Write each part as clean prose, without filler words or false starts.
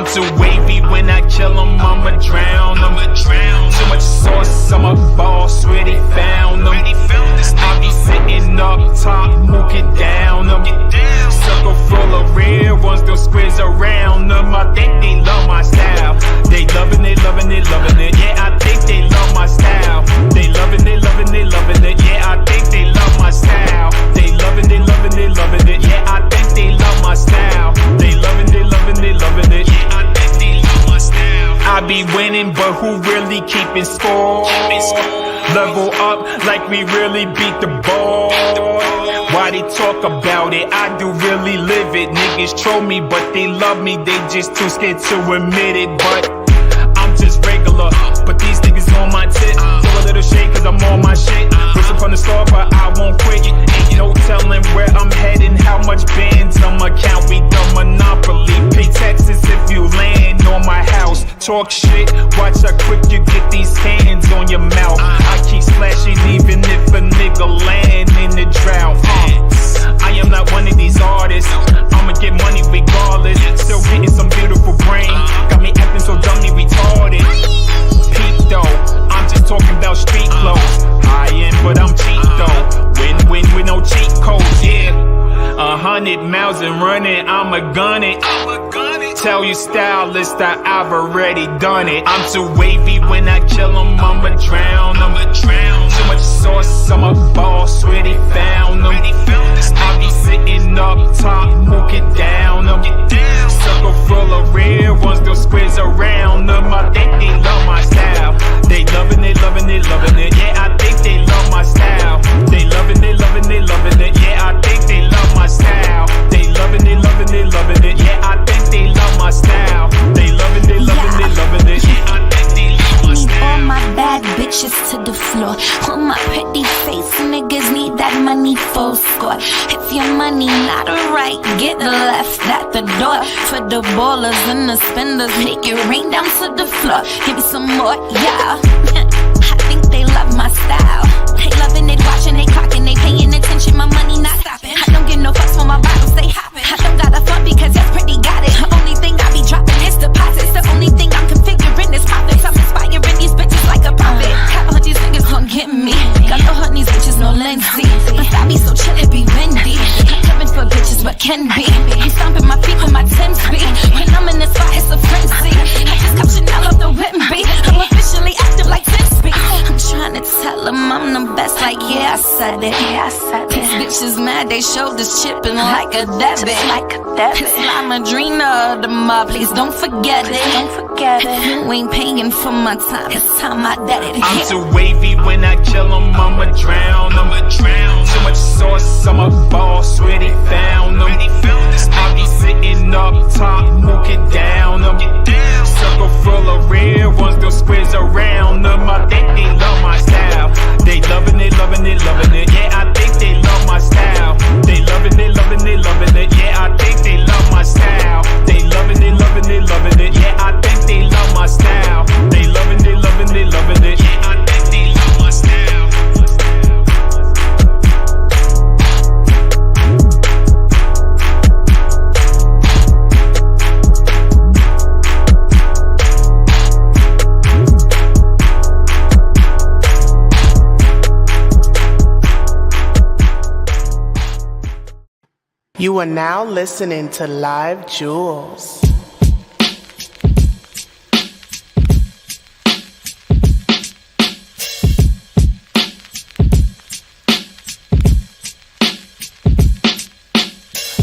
I'm too wavy when I kill 'em, I'ma drown 'em. Too much sauce, I'm a boss, where they found 'em. I be sitting up top, mooking down 'em. Circle full of real ones, those squares around 'em. I think they love my style. They loving it, loving it, loving it. Yeah, I think they love my style. They loving it, loving it, loving it. Yeah, I think they love my style. They loving it, loving it, loving it. Yeah, I think they love my style. They loving it, loving it, loving it. Yeah, I think they love my style. I be winning, but who really keeping score? Level up like we really beat the ball. Why they talk about it? I do really live it. Niggas troll me, but they love me. They just too scared to admit it. But I'm just regular. But these niggas on my tip. Throw a little shade cause I'm on my shit. Wish upon the star, but I won't quit. Ain't no telling where I'm heading. How much bands I'ma count. We the monopoly. Pay taxes if you land on my house. Talk shit. Watch how quick you get these hands on your mouth. I keep splashing even if a nigga land in the drought. I am not one of these artists. I'ma get money regardless. Still getting some beautiful brain. Got me acting so dummy retarded. Peep though, I'm just talking about street clothes. I am, but I'm cheap though. Win-win with no cheat codes, yeah. 100 miles and running, I'ma gun it. Tell you stylist that I've already done it. I'm too wavy when I kill 'em, I'ma drown 'em. Too much sauce, I'm a boss, where they found 'em. I be sitting up top, mooking down 'em. Circle full of real ones, those squares around 'em. I think they love my style. They loving it, loving it, loving it. Yeah, I think they love my style. They loving it, loving it, loving it. Yeah, I think they love my style. They loving it, loving it, loving it. Yeah, I think they love my style. They loving it, loving it, loving it. Yeah, I think they love my style. All my bad bitches to the floor. All my pretty face niggas need that money full score. If your money not right, get left at the door. For the ballers and the spenders, make it rain down to the floor. Give me some more, yeah. I think they love my style. They loving it, watching, they clocking, they paying attention. My money not stopping. I don't get no fucks for my bottles, they hopping. I don't got a fun because that's pretty got it. The only thing I be dropping is deposits. The only thing I'm configuring is profits. I'm inspiring these bitches like a prophet. All these niggas gon' get me. Got no hunt these bitches, no Lindsay. But I be so chill, it be windy. I'm coming for bitches, but can be. I'm stomping my feet with my 10 speed. When I'm in the spot, it's a frenzy. I just cop Chanel up the Whitby. I'm officially active like 10 speed. I'm trying to tell them I'm the best, like yeah, I said it. These bitches mad, they shoulders chipping like a debit. It's La Madrina of the mob, please don't forget it. If you ain't paying for my time, it's time I dead it. I'm too wavy when I kill 'em, I'ma drown 'em. Too much sauce, I'm a boss, where they found 'em. I be sitting up top, mooking down 'em. Circle full of real ones, those squares around 'em. I think they love my style. They loving it, loving it, loving it. Yeah, I think they love my style. They loving it, loving it, loving it. Yeah, I think they love my style. They loving it, loving it, loving it. Yeah, I think they love my style. They loving it, loving it, loving it. Yeah, I think they love my style. You are now listening to Live Jewels.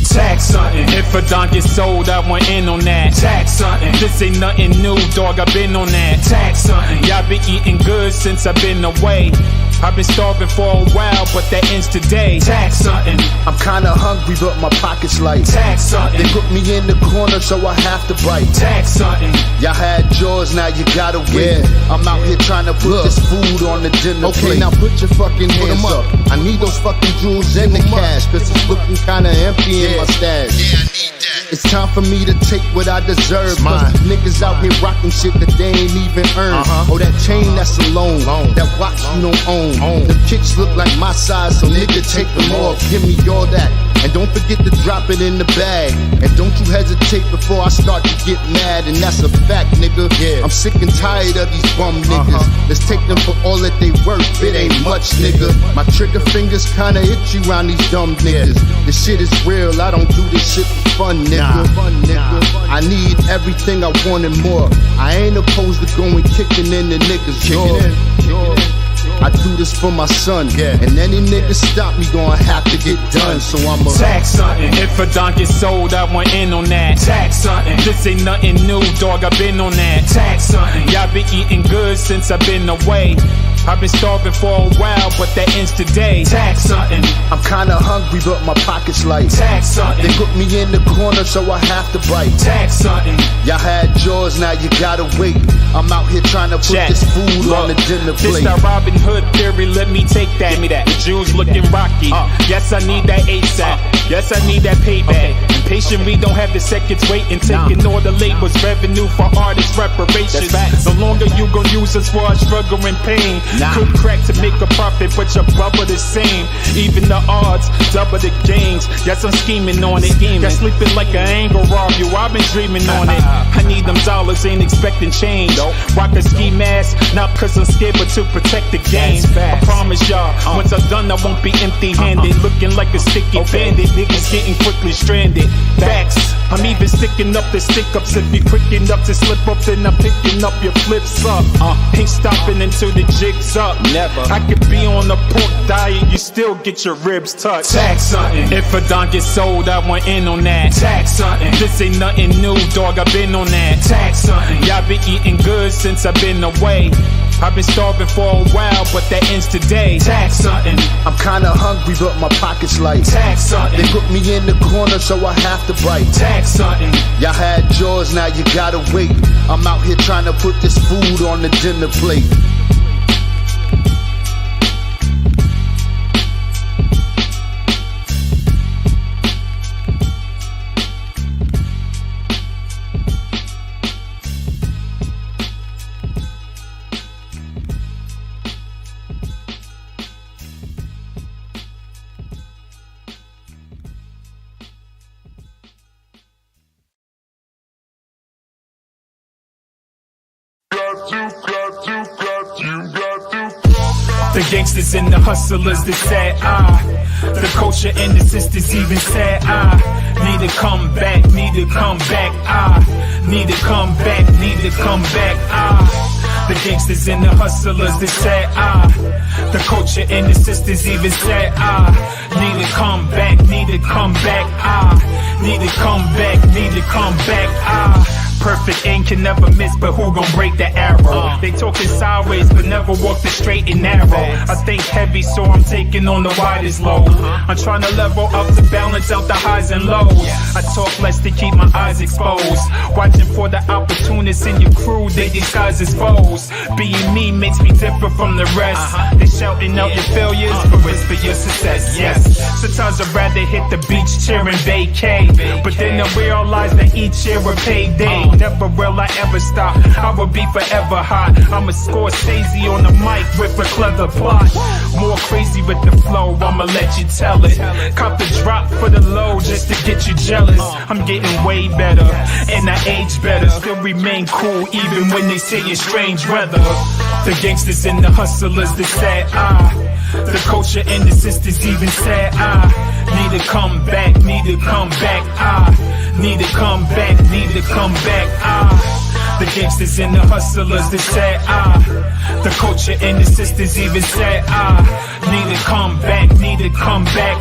Tax something. If a don gets sold, I went in on that. Tax something. This ain't nothing new, dog. I've been on that. Tax something. Y'all been eating good since I've been away. I've been starving for a while, but that ends today. Tax something. I'm kinda hungry, but my pocket's light. Tax something. They put me in the corner, so I have to bite. Tax something. Y'all had yours, now you gotta win. I'm out here trying to put this food on the dinner plate. Now put your fucking hands up. I need those fucking jewels in the cash, cause it's looking kinda empty in my stash. Yeah, I need that. It's time for me to take what I deserve. Cause niggas out here rocking shit that they ain't even earned. Oh, that chain, that's a loan. That watch you don't own. The kicks look like my size, so nigga take them off. Give me all that. And don't forget to drop it in the bag. And don't you hesitate before I start to get mad. And that's a fact, nigga. I'm sick and tired of these bum niggas. Let's take them for all that they worth. It ain't much, nigga. My trigger fingers kinda itchy round these dumb niggas. This shit is real, I don't do this shit for fun, nigga. I need everything I want and more. I ain't opposed to going kicking in the niggas' door. I do this for my son, and any nigga stop me gonna have to get done. So I'm a tax something. If a don gets sold, I want in on that. Tax something. This ain't nothing new, dog. I've been on that. Tax something. Y'all been eating good since I've been away. I've been starving for a while, but that ends today. Tax something. I'm kinda hungry, but my pocket's light. Tax something. They put me in the corner, so I have to bite. Tax something. Y'all had jaws, now you gotta wait. I'm out here trying to put this food on the dinner plate. This that Robin Hood theory, let me take that. Give me that. The Jews looking rocky. Yes, I need that ASAP. Yes, I need that payback. Impatient, we don't have the seconds waiting. Taking all the labels, revenue for artist reparations. The longer you gon' use us for our struggle and pain. Could crack to make a profit, but your brother the same. Even the odds, double the gains. Yes, I'm scheming on it. Got sleeping like an anger rob you. I've been dreaming on it. I need them dollars, ain't expecting change. Rock a ski mask, not cause I'm scared, but to protect the game. I promise y'all, once I'm done, I won't be empty-handed. Looking like a sticky bandit, niggas getting quickly stranded. Facts, I'm even sticking up the stick-ups. If you quick enough to slip up, then I'm picking up your flips up. Ain't stopping until the jig's up. Never. I could be on a pork diet, you still get your ribs touched. Tax something. If a don gets sold, I want in on that. Tax something. This ain't nothing new, dog. I've been on that. Tax something. Y'all been eating good since I've been away. I've been starving for a while, but that ends today. Tax something. I'm kinda hungry, but my pocket's light. Tax something. They put me in the corner, so I have to bite. Tax something. Y'all had jaws, now you gotta wait. I'm out here trying to put this food on the dinner plate. The gangsters and the hustlers, they said, the culture and the sisters even said, need to come back, need to come back, need to come back, need to come back, The gangsters and the hustlers, they said, the culture and the sisters even said, need to come back, need to come back, need to come back, need to come back, Perfect aim can never miss, but who gon' break the arrow? They talking sideways, but never walk the straight and narrow. I think heavy, so I'm taking on the widest load. I'm trying to level up to balance out the highs and lows. I talk less to keep my eyes exposed. Watching for the opportunists in your crew, they disguise as foes. Being me makes me different from the rest. They shouting out your failures, but it's for your success, yes. Sometimes I'd rather hit the beach cheering vacay, but then I realize that each year a payday. Never will I ever stop, I will be forever hot. I'm a Scorsese on the mic with a clever plot. More crazy with the flow, I'ma let you tell it. Cop the drop for the low just to get you jealous. I'm getting way better, and I age better. Still remain cool even when they say it's strange weather. The gangsters and the hustlers, they said, the culture and the sisters even said, need to come back, need to come back, need to come back, need to come back, The gangsters and the hustlers, they said, the culture and the sisters even said, need to come back, need to come back,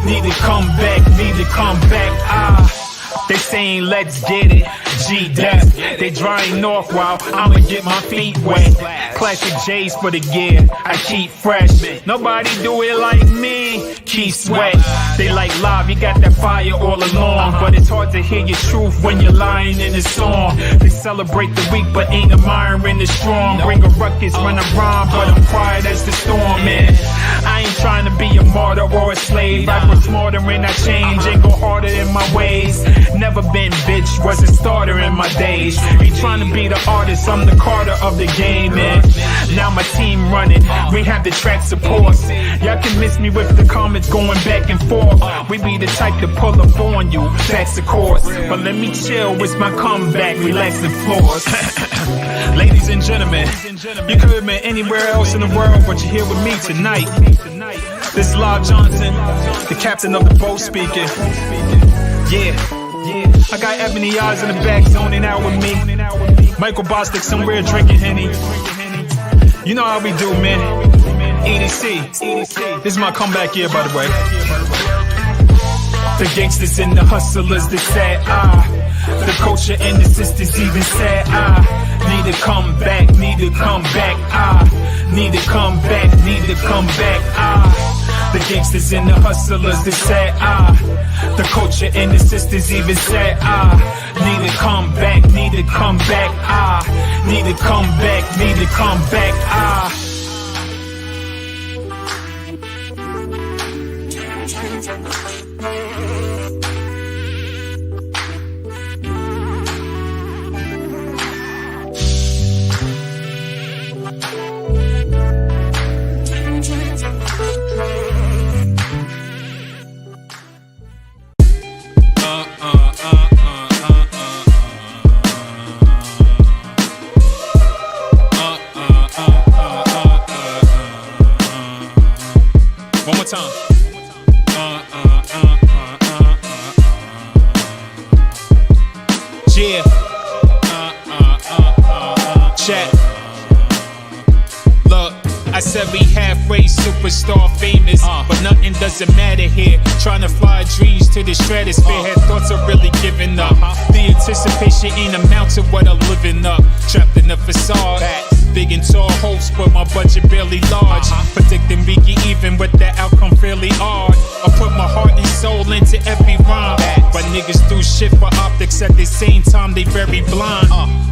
need to come back, need to come back, They saying let's get it, G-Death. They drying off while I'ma get my feet wet. Classic J's for the gear, I keep fresh. Nobody do it like me, keep sweat. They like live, you got that fire all along, but it's hard to hear your truth when you're lying in a song. They celebrate the weak, but ain't admiring the strong. Bring a ruckus when I rhyme, but I'm quiet as the storm, man. I ain't trying to be a martyr or a slave. I was smarter and I change and go harder in my ways. Never been bitch, was a starter in my days. Be trying to be the artist, I'm the Carter of the game, man. Now my team running, we have the track support. Y'all can miss me with the comments going back and forth. We be the type to pull up on you, that's the course. But let me chill, it's my comeback, relax the floors. Ladies and gentlemen, you could have been anywhere else in the world, but you're here with me tonight. This is Rawrrzone, the captain of the boat speaking. Yeah, I got Ebony Eyes in the back zoning out with me. Michael Bostic somewhere drinking Henny. You know how we do, man. EDC. This is my comeback year, by the way. The gangsters and the hustlers, they said, the culture and the sisters even said, need to come back, need to come back, need to come back, need to come back, The gangsters and the hustlers, they said, the culture and the sisters even said, need to come back, need to come back, need to come back, need to come back, One more time. Yeah. Chat. Look, I said we halfway superstar famous, but nothing doesn't matter here. Trying to fly dreams to the stratosphere. Had thoughts of really giving up. The anticipation ain't amount to what I'm living up. Trapped in the facade. Big and tall hopes, but my budget barely large. Predicting we get even, but the outcome fairly hard. I put my heart and soul into every rhyme. But niggas do shit for optics at the same time, they very blind.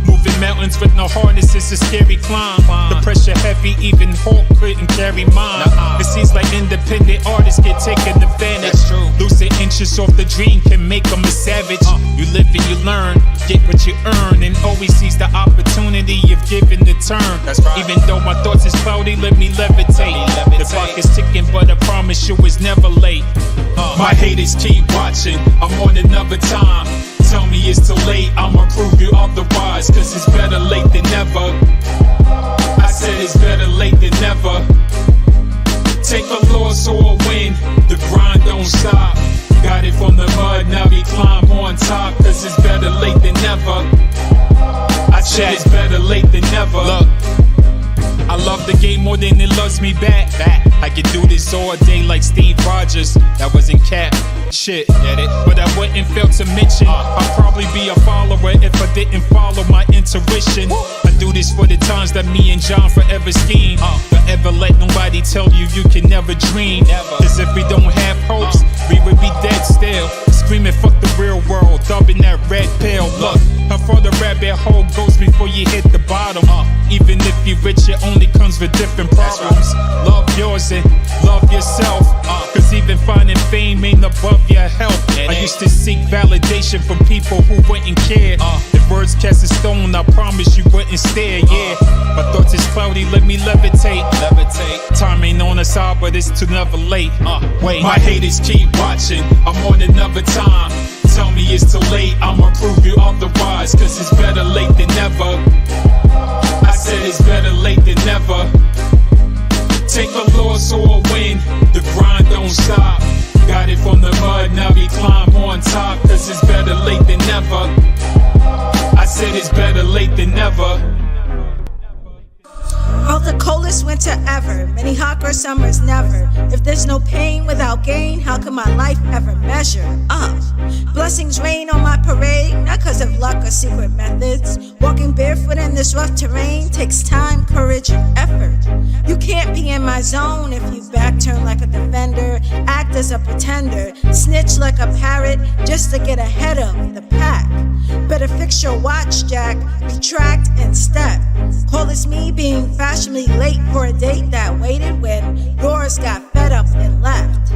Moving mountains with no harness is a scary climb. The pressure heavy, even Hulk couldn't carry mine. It seems like independent artists get taken advantage. Losing inches off the dream can make them a savage. You live and you learn, get what you earn, and always seize the opportunity of giving the turn. Even though my thoughts is cloudy, let me levitate. The clock is ticking, but I promise you it's never late. My haters keep watching, I'm on another time. Tell me it's too late, I'ma prove you otherwise. Cause it's better late than never. I said it's better late than never. Take a loss or a win, the grind don't stop. Got it from the mud, now we climb on top. Cause it's better late than never. I said it's better late than never. Look, I love the game more than it loves me back. I could do this all day like Steve Rogers. That wasn't cap. Shit, get it? But I wouldn't fail to mention I'd probably be a follower if I didn't follow my intuition. I do this for the times that me and John forever scheme. Forever let nobody tell you you can never dream. Cause if we don't have hopes, we would be dead still. Screaming fuck the real world, dubbing that red pill. Look, how far the rabbit hole goes before you hit the bottom. Even if you rich, it only comes with different problems. Love yours and love yourself. Cause even finding fame ain't above your health. I used to seek validation from people who wouldn't care. If words cast a stone, I promise you wouldn't stare. Yeah, my thoughts is cloudy, let me levitate. Time ain't on our side, but it's too never late. Wait, my haters keep watching, I'm on another time. Tell me it's too late, I'ma prove you otherwise. Cause it's better late than never. I said it's better late than never. Take a loss or a win, the grind don't stop. Got it from the mud, now we climb on top. Cause it's better late than never. I said it's better late than never. Oh, the coldest winter ever, many hot girl summers never. If there's no pain without gain, how can my life ever measure up? Blessings rain on my parade, not cause of luck or secret methods. Walking barefoot in this rough terrain takes time, courage, and effort. You can't be in my zone if you back turn like a defender, act as a pretender, snitch like a parrot just to get ahead of the pack. Better fix your watch, Jack, retract and step. Call it's me being fashionably late for a date that waited when yours got fed up and left.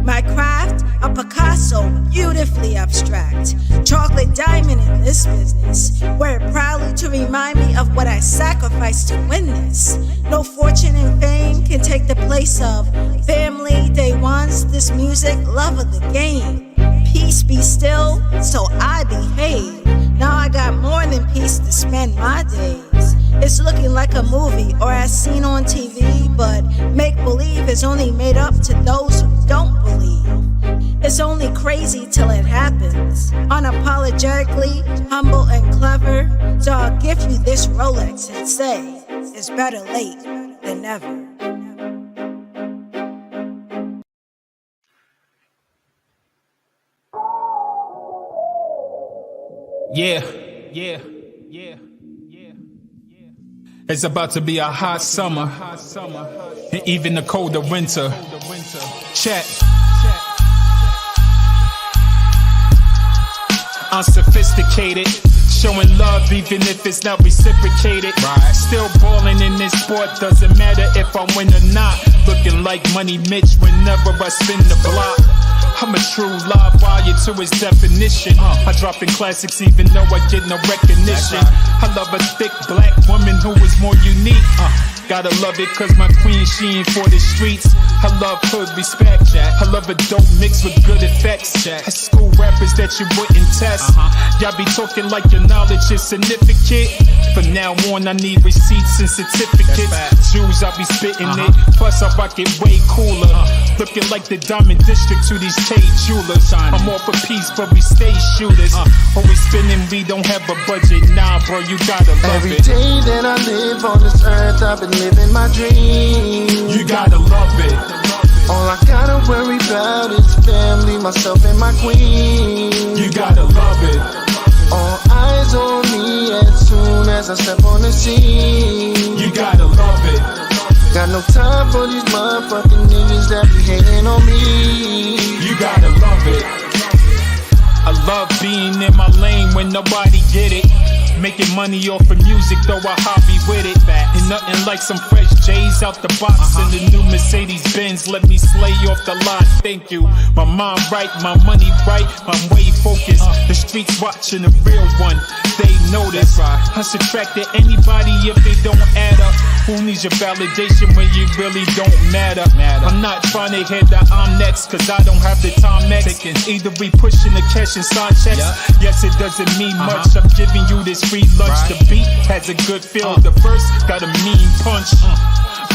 My craft, A Picasso, beautifully abstract. Chocolate diamond in this business. Wear it proudly to remind me of what I sacrificed to win this. No fortune and fame can take the place of family, day ones, this music, love of the game. Peace be still, so I behave. Now I got more than peace to spend my days. It's looking like a movie or as seen on TV, but make-believe is only made up to those who don't believe. It's only crazy till it happens. Unapologetically, humble and clever. So I'll give you this Rolex and say, it's better late than never. Yeah. It's about to be a hot summer, and even a colder winter. Check. Unsophisticated, showing love even if it's not reciprocated. Still balling in this sport, doesn't matter if I win or not. Looking like Money Mitch whenever I spin the block. I'm a true live wire to its definition. I drop in classics even though I get no recognition. I love a thick black woman who is more unique. Gotta love it cause my queen, she ain't for the streets. I love hood respect. I love a dope mix with good effects. High school rappers that you wouldn't test. Y'all be talking like your knowledge is significant. From now on I need receipts and certificates. Jews, I be spitting it. Plus I rock it way cooler. Looking like the Diamond District to these K jewelers. I'm all for peace but we stay shooters. Always spinning, we don't have a budget. Nah bro, you gotta love Every it. day that I live on this earth, I've been living my dream. You gotta love it. All I gotta worry about is family, myself and my queen. You gotta love it. All eyes on me as soon as I step on the scene. You gotta love it. Got no time for these motherfucking niggas that be hating on me. You gotta love it. I love being in my lane when nobody get it. Making money off of music, though I hobby with it. And nothing like some fresh J's out the box. And the new Mercedes Benz let me slay off the lot. Thank you. My mind right, my money right, I'm way focused. The streets watching the real one, they notice. I subtracted anybody if they don't add up. Who needs your validation when you really don't matter? I'm not trying to hit that I'm next, cause I don't have the time next. Either we pushing the cash and sign checks. Yes, it doesn't mean much. I'm giving you this free lunch. The beat has a good feel. The verse got a mean punch.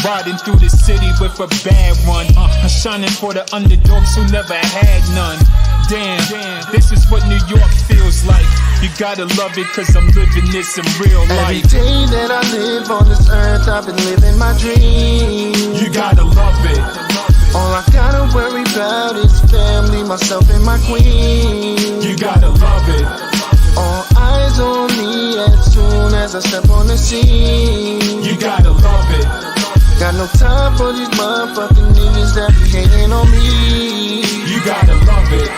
Riding through the city with a bad one. I'm shining for the underdogs who never had none. Damn, this is what New York feels like. You gotta love it cause I'm living this in real Every life. day that I live on this earth, I've been living my dream. You gotta love it. All I gotta worry about is family, myself and my queen. You gotta love it. All eyes on me as soon as I step on the scene. You gotta love it. Got no time for these motherfucking niggas that be hating on me. You gotta love it.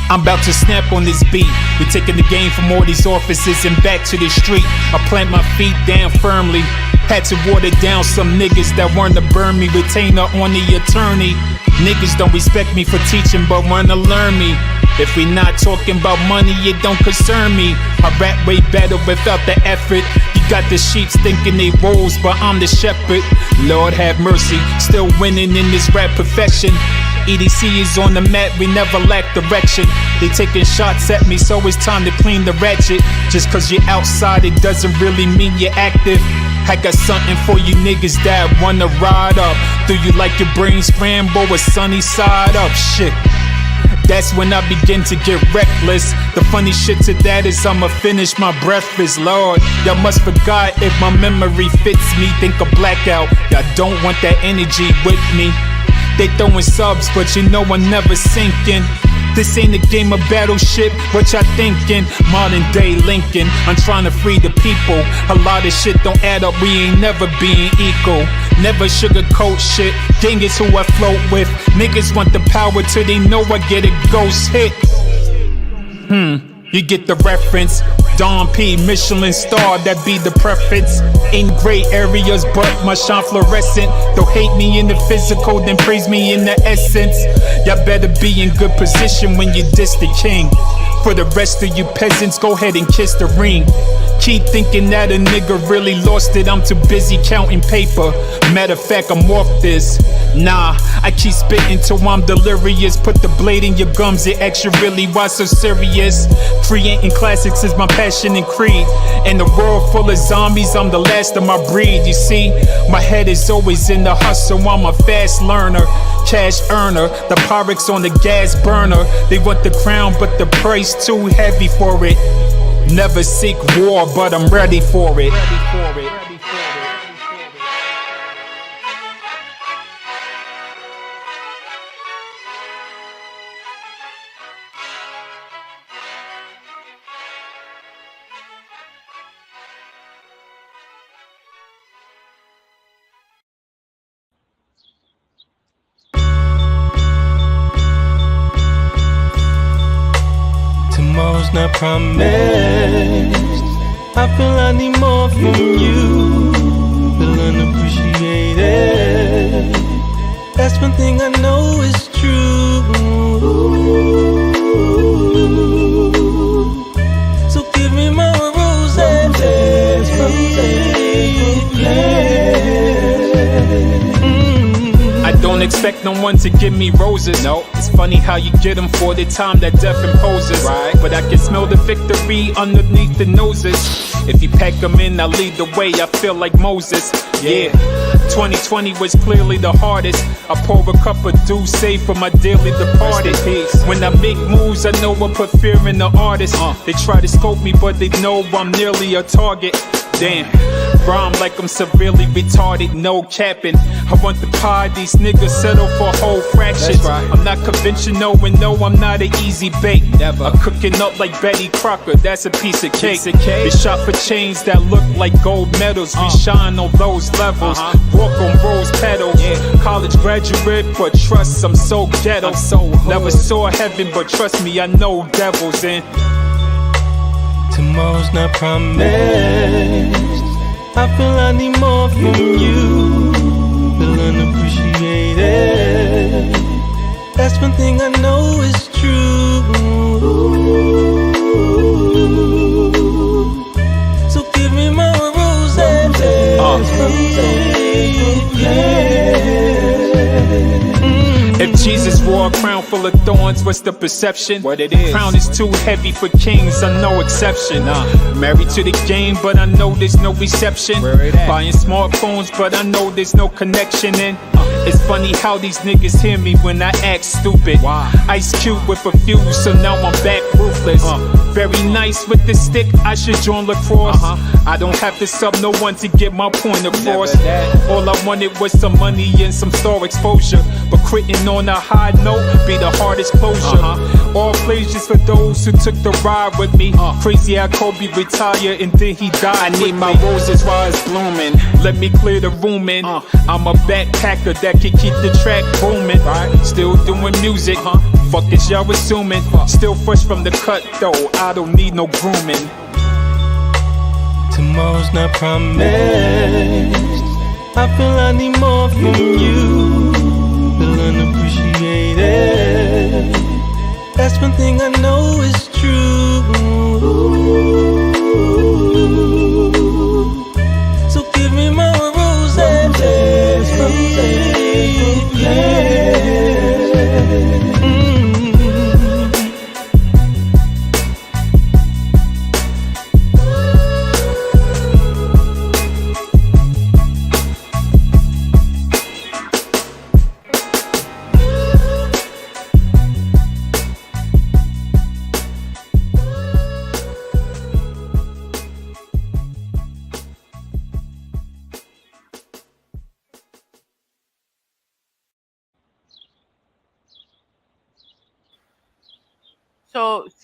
I'm about to snap on this beat. We're taking the game from all these offices and back to the street. I plant my feet down firmly. Had to water down some niggas that weren't to burn me. Retainer on the attorney. Niggas don't respect me for teaching but wanna learn me. If we not talking about money, it don't concern me. I rap way better without the effort. You got the sheep thinking they wolves, but I'm the shepherd. Lord have mercy, still winning in this rap profession. EDC is on the map, we never lack direction. They taking shots at me, so it's time to clean the ratchet. Just cause you're outside, it doesn't really mean you're active. I got something for you niggas that wanna ride up. Do you like your brain scramble or sunny side up? Shit. That's when I begin to get reckless. The funny shit to that is I'ma finish my breakfast. Lord, y'all must forgot if my memory fits me. Think a blackout, y'all don't want that energy with me. They throwing subs, but you know I'm never sinking. This ain't a game of battleship, what y'all thinking? Modern day Lincoln, I'm trying to free the people. A lot of shit don't add up, we ain't never being equal. Never sugarcoat shit, gang is who I float with. Niggas want the power till they know I get a ghost hit. You get the reference. Don P, Michelin star, that be the preference. In gray areas, but my shine fluorescent. Don't hate me in the physical, then praise me in the essence. Y'all better be in good position when you diss the king. For the rest of you peasants, go ahead and kiss the ring. Keep thinking that a nigga really lost it, I'm too busy counting paper. Matter of fact, I'm off this. Nah, I keep spitting till I'm delirious. Put the blade in your gums, it extra really, why so serious? Creating classics is my passion and creed. In a world full of zombies, I'm the last of my breed. You see, my head is always in the hustle, I'm a fast learner. Cash earner, the Pyrex on the gas burner. They want the crown, but the price too heavy for it. Never seek war, but I'm ready for it. Tomorrow's not promised. I feel I need more from you. Feel unappreciated. That's one thing I know is true. So give me my roses. I don't expect no one to give me roses. No, it's funny how you get them for the time that death imposes. Right. But I can smell the victory underneath the noses. If you pack them in, I lead the way. I feel like Moses. Yeah. 2020 was clearly the hardest. I pour a cup of Douce for my dearly departed. When I make moves, I know I put fear in the artist. They try to scope me, but they know I'm nearly a target. Damn, rhyme like I'm severely retarded, no capping. I want the pie, these niggas settle for whole fractions. Right. I'm not conventional and no, I'm not an easy bake. Never. I'm cooking up like Betty Crocker, that's a piece of cake. They shot for chains that look like gold medals. We shine on those levels, walk on rose petals. College graduate, but trust, I'm so ghetto. Never saw heaven, but trust me, I know devils in. Tomorrow's not promised. I feel I need more from you. Feel unappreciated. That's one thing I know is true. So give me my roses. If Jesus wore a crown full of thorns, what's the perception? What it is. Crown is too heavy for kings, I'm no exception. Married to the game, but I know there's no reception. Buying smartphones, but I know there's no connection in. It's funny how these niggas hear me when I act stupid. Ice Cube with a fuse, so now I'm back ruthless. Very nice with the stick, I should join lacrosse. I don't have to sub no one to get my point across. All I wanted was some money and some star exposure. But quitting on a high note be the hardest closure. All places for those who took the ride with me. Crazy how Kobe retired and then he died. I need my roses while it's blooming. Let me clear the room in. I'm a backpacker that can keep the track booming. Still doing music. Fuck is y'all assuming? Still fresh from the cut though. I don't need no grooming. Tomorrow's not promised. I feel I need more from you. Feel unappreciated. That's one thing I know is true. So give me more roses.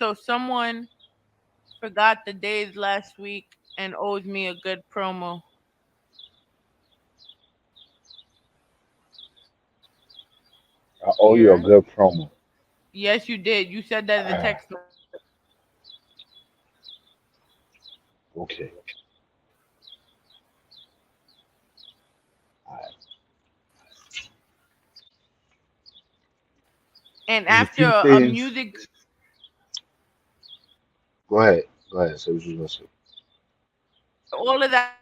So someone forgot the days last week and owes me a good promo. I owe you a Here. good promo. Yes, you did. You said that in the text. Okay. Alright. And There's a after few a things. music, Go ahead. Go ahead. Say what you gonna say. all of that,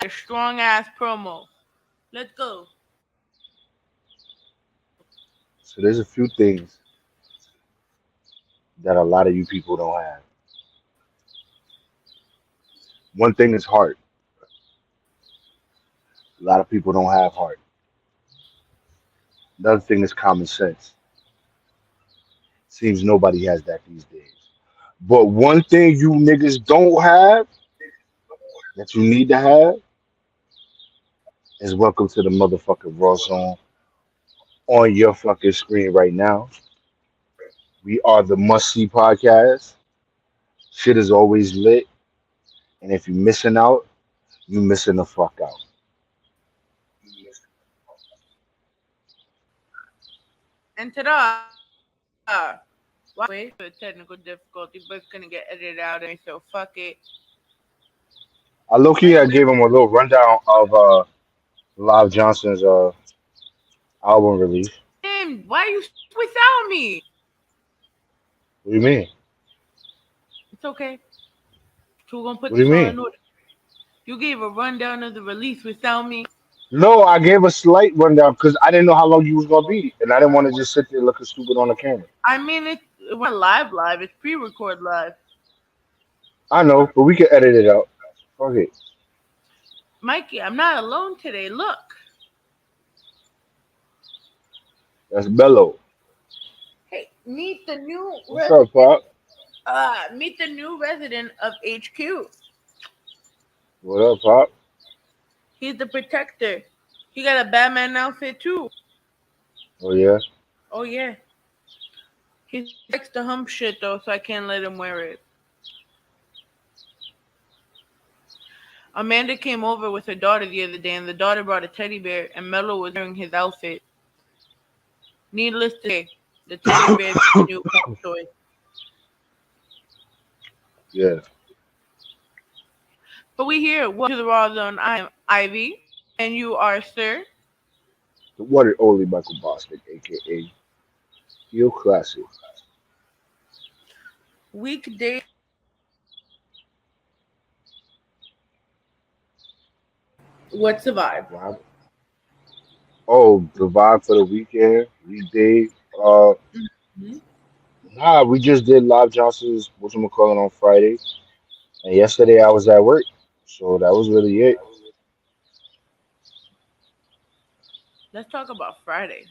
a strong ass promo. Let's go. So there's a few things that a lot of you people don't have. One thing is heart. A lot of people don't have heart. Another thing is common sense. Seems nobody has that these days. But one thing you niggas don't have that you need to have is welcome to the motherfucking Rawrrzone on your fucking screen right now. We are the must see podcast. Shit is always lit. And if you're missing out, you missing the fuck out. And ta-da! Wait for the technical difficulty, but it's gonna get edited out anyway, so fuck it. I low key I gave him a little rundown of Live Johnson's album release. Damn, why you without me? What do you mean? It's okay. So we're gonna put What do this you all mean? in order. You gave a rundown of the release without me. No, I gave a slight rundown because I didn't know how long you was gonna be, and I didn't want to just sit there looking stupid on the camera. I mean, it we're live. It's pre-record live. I know, but we can edit it out. Fuck it. Mikey, I'm not alone today. Look. That's Bello. Hey, meet the new What's up, Pop? meet the new resident of HQ. What up, Pop? He's the protector. He got a Batman outfit too. Oh yeah. Oh yeah. He likes to hump shit though, so I can't let him wear it. Amanda came over with her daughter the other day, and the daughter brought a teddy bear, and Mello was wearing his outfit. Needless to say, the teddy bear is the new pet toy. Yeah. But we here. Welcome to the Rawrrzone. I am Ivy, and you are Sir. The one and only Michael Bostic, aka Heel Classic. Weekday. What's the vibe? Wow. Oh, the vibe for the weekend, weekday. Uh, Mhm. nah, we just did Live Johnson's whatchamacallit on Friday, and yesterday I was at work, so that was really it. Let's talk about Friday.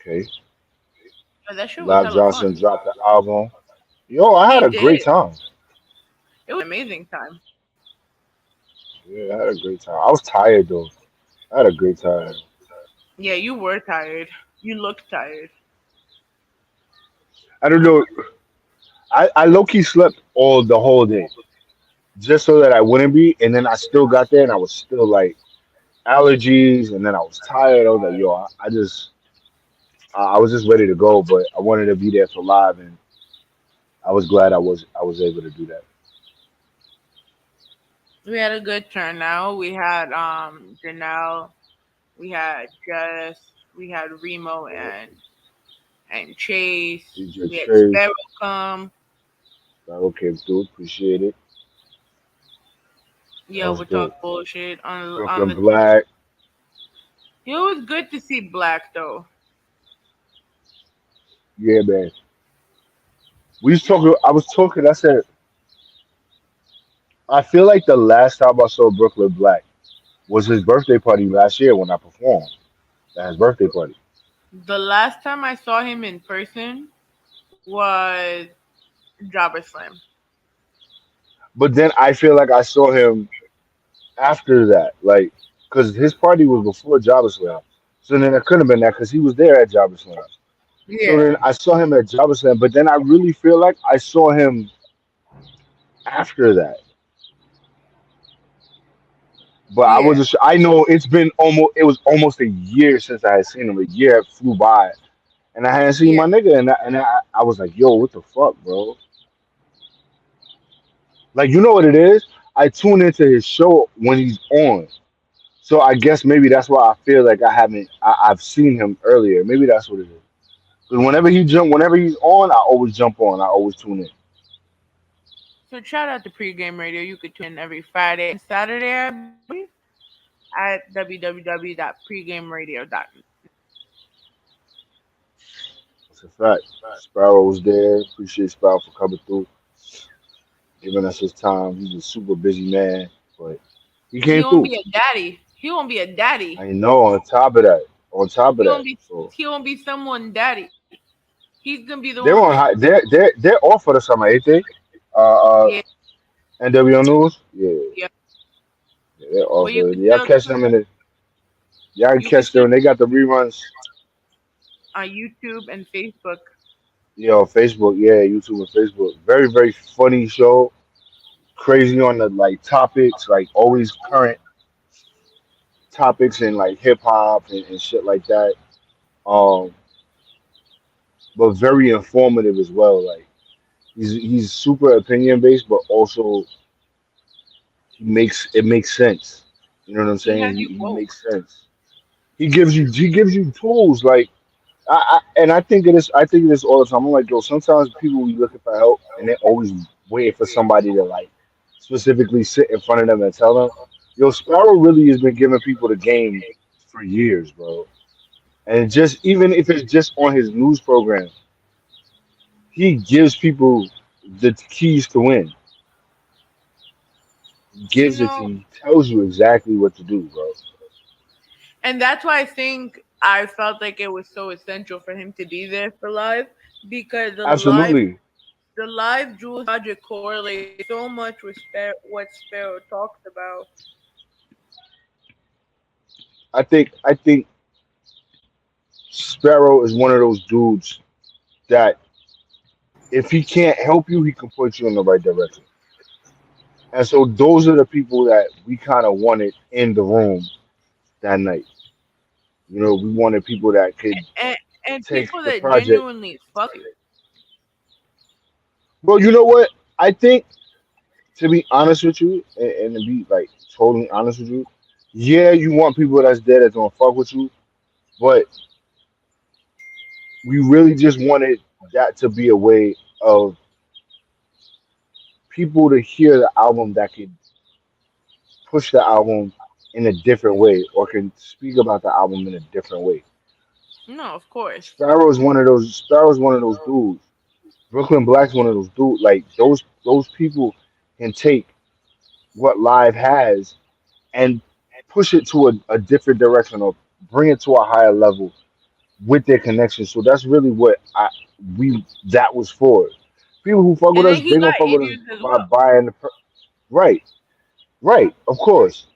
Okay. Oh, that shit was Live hella Johnson fun. dropped the album. Yo, I had He a great did. time. It was an amazing time. Yeah, I had a great time. I was tired though. I had a great time. Yeah, you were tired. You looked tired. I don't know. I low key slept all the whole day just so that I wouldn't be, and then I still got there and I was still like allergies, and then I was tired. I was like, yo, I was just ready to go, but I wanted to be there for live, and I was glad I was able to do that. We had a good turnout. We had Janelle, we had Jess, we had Remo, Yep. and and Chase. DJ We had Chase, Sparrow come. Sparrow came through. Appreciate it. That Yeah, was we dope. talk bullshit on Brooklyn the. Black. It was good to see Black though. Yeah, man. We was talking. I was talking. I said I feel like the last time I saw Brooklyn Black was his birthday party last year when I performed at his birthday party. The last time I saw him in person was Jabba Slam. But then I feel like I saw him after that, like, because his party was before Jabba Slam. So then it couldn't have been that because he was there at Jabba Slam. So then Yeah, I saw him at Jabba Slam, but then I really feel like I saw him after that. But I yeah, wasn't sure. I know it was almost a year since I had seen him. A year flew by, and I hadn't seen yeah. my nigga, and I was like, yo, what the fuck, bro? Like, you know what it is? I tune into his show when he's on. So I guess maybe that's why I feel like I've seen him earlier. Maybe that's what it is. Because whenever he's on, I always jump on. I always tune in. So shout out to pregame radio. You could tune in every Friday and Saturday, I believe, at www.pregameradio.net. It's a fact. Sparrow was there. Appreciate Sparrow for coming through, giving us his time. He's a super busy man, but he He came won't through. be a daddy. He won't be a daddy. I know. On top of He that, won't be. so He won't be someone daddy. He's gonna be the they're one on with. high. They're off for the summer, ain't they? Yeah, NWO News. Yeah, yeah. yeah, they're But off. you could Y'all still catch them in the. Y'all can you could catch still them. They got the reruns. on YouTube and Facebook. Yeah, on Facebook. Yeah, YouTube and Facebook. Very, very funny show. Crazy on the like topics, like always current topics and like hip hop and shit like that. Um, but very informative as well. Like he's super opinion based, but also he makes sense. You know what I'm He saying? has you He woke. makes sense. He gives you tools like and I think of this all the time. I'm like, yo, sometimes people be looking for help and they're always waiting for somebody to like specifically sit in front of them and tell them. Yo, Sparrow really has been giving people the game for years, bro. And just even if it's just on his news program, he gives people the keys to win. He You gives it to know, you, he tells you exactly what to do, bro. and that's why I think I felt like it was so essential for him to be there for live because Absolutely. the live Jules Project correlates so much with what Sparrow talks about. I think Sparrow is one of those dudes that if he can't help you, he can point you in the right direction. And so those are the people that we kind of wanted in the room that night. You know, we wanted people that could And and take people the that project. genuinely fuck you. Well, you know what? I think to be honest with you, and to be like totally honest with you, yeah, you want people that's there that's gonna fuck with you, but we really just wanted that to be a way of people to hear the album that could push the album in a different way or can speak about the album in a different way. No, of course. Sparrow's one of those dudes. Brooklyn Black's one of those dudes. Like those people can take what live has and push it to a different direction or bring it to a higher level with their connection. So that's really what we that was for. People who fuck with And then us, he they gonna got fuck with us interviews as by well. buying right, right, of course.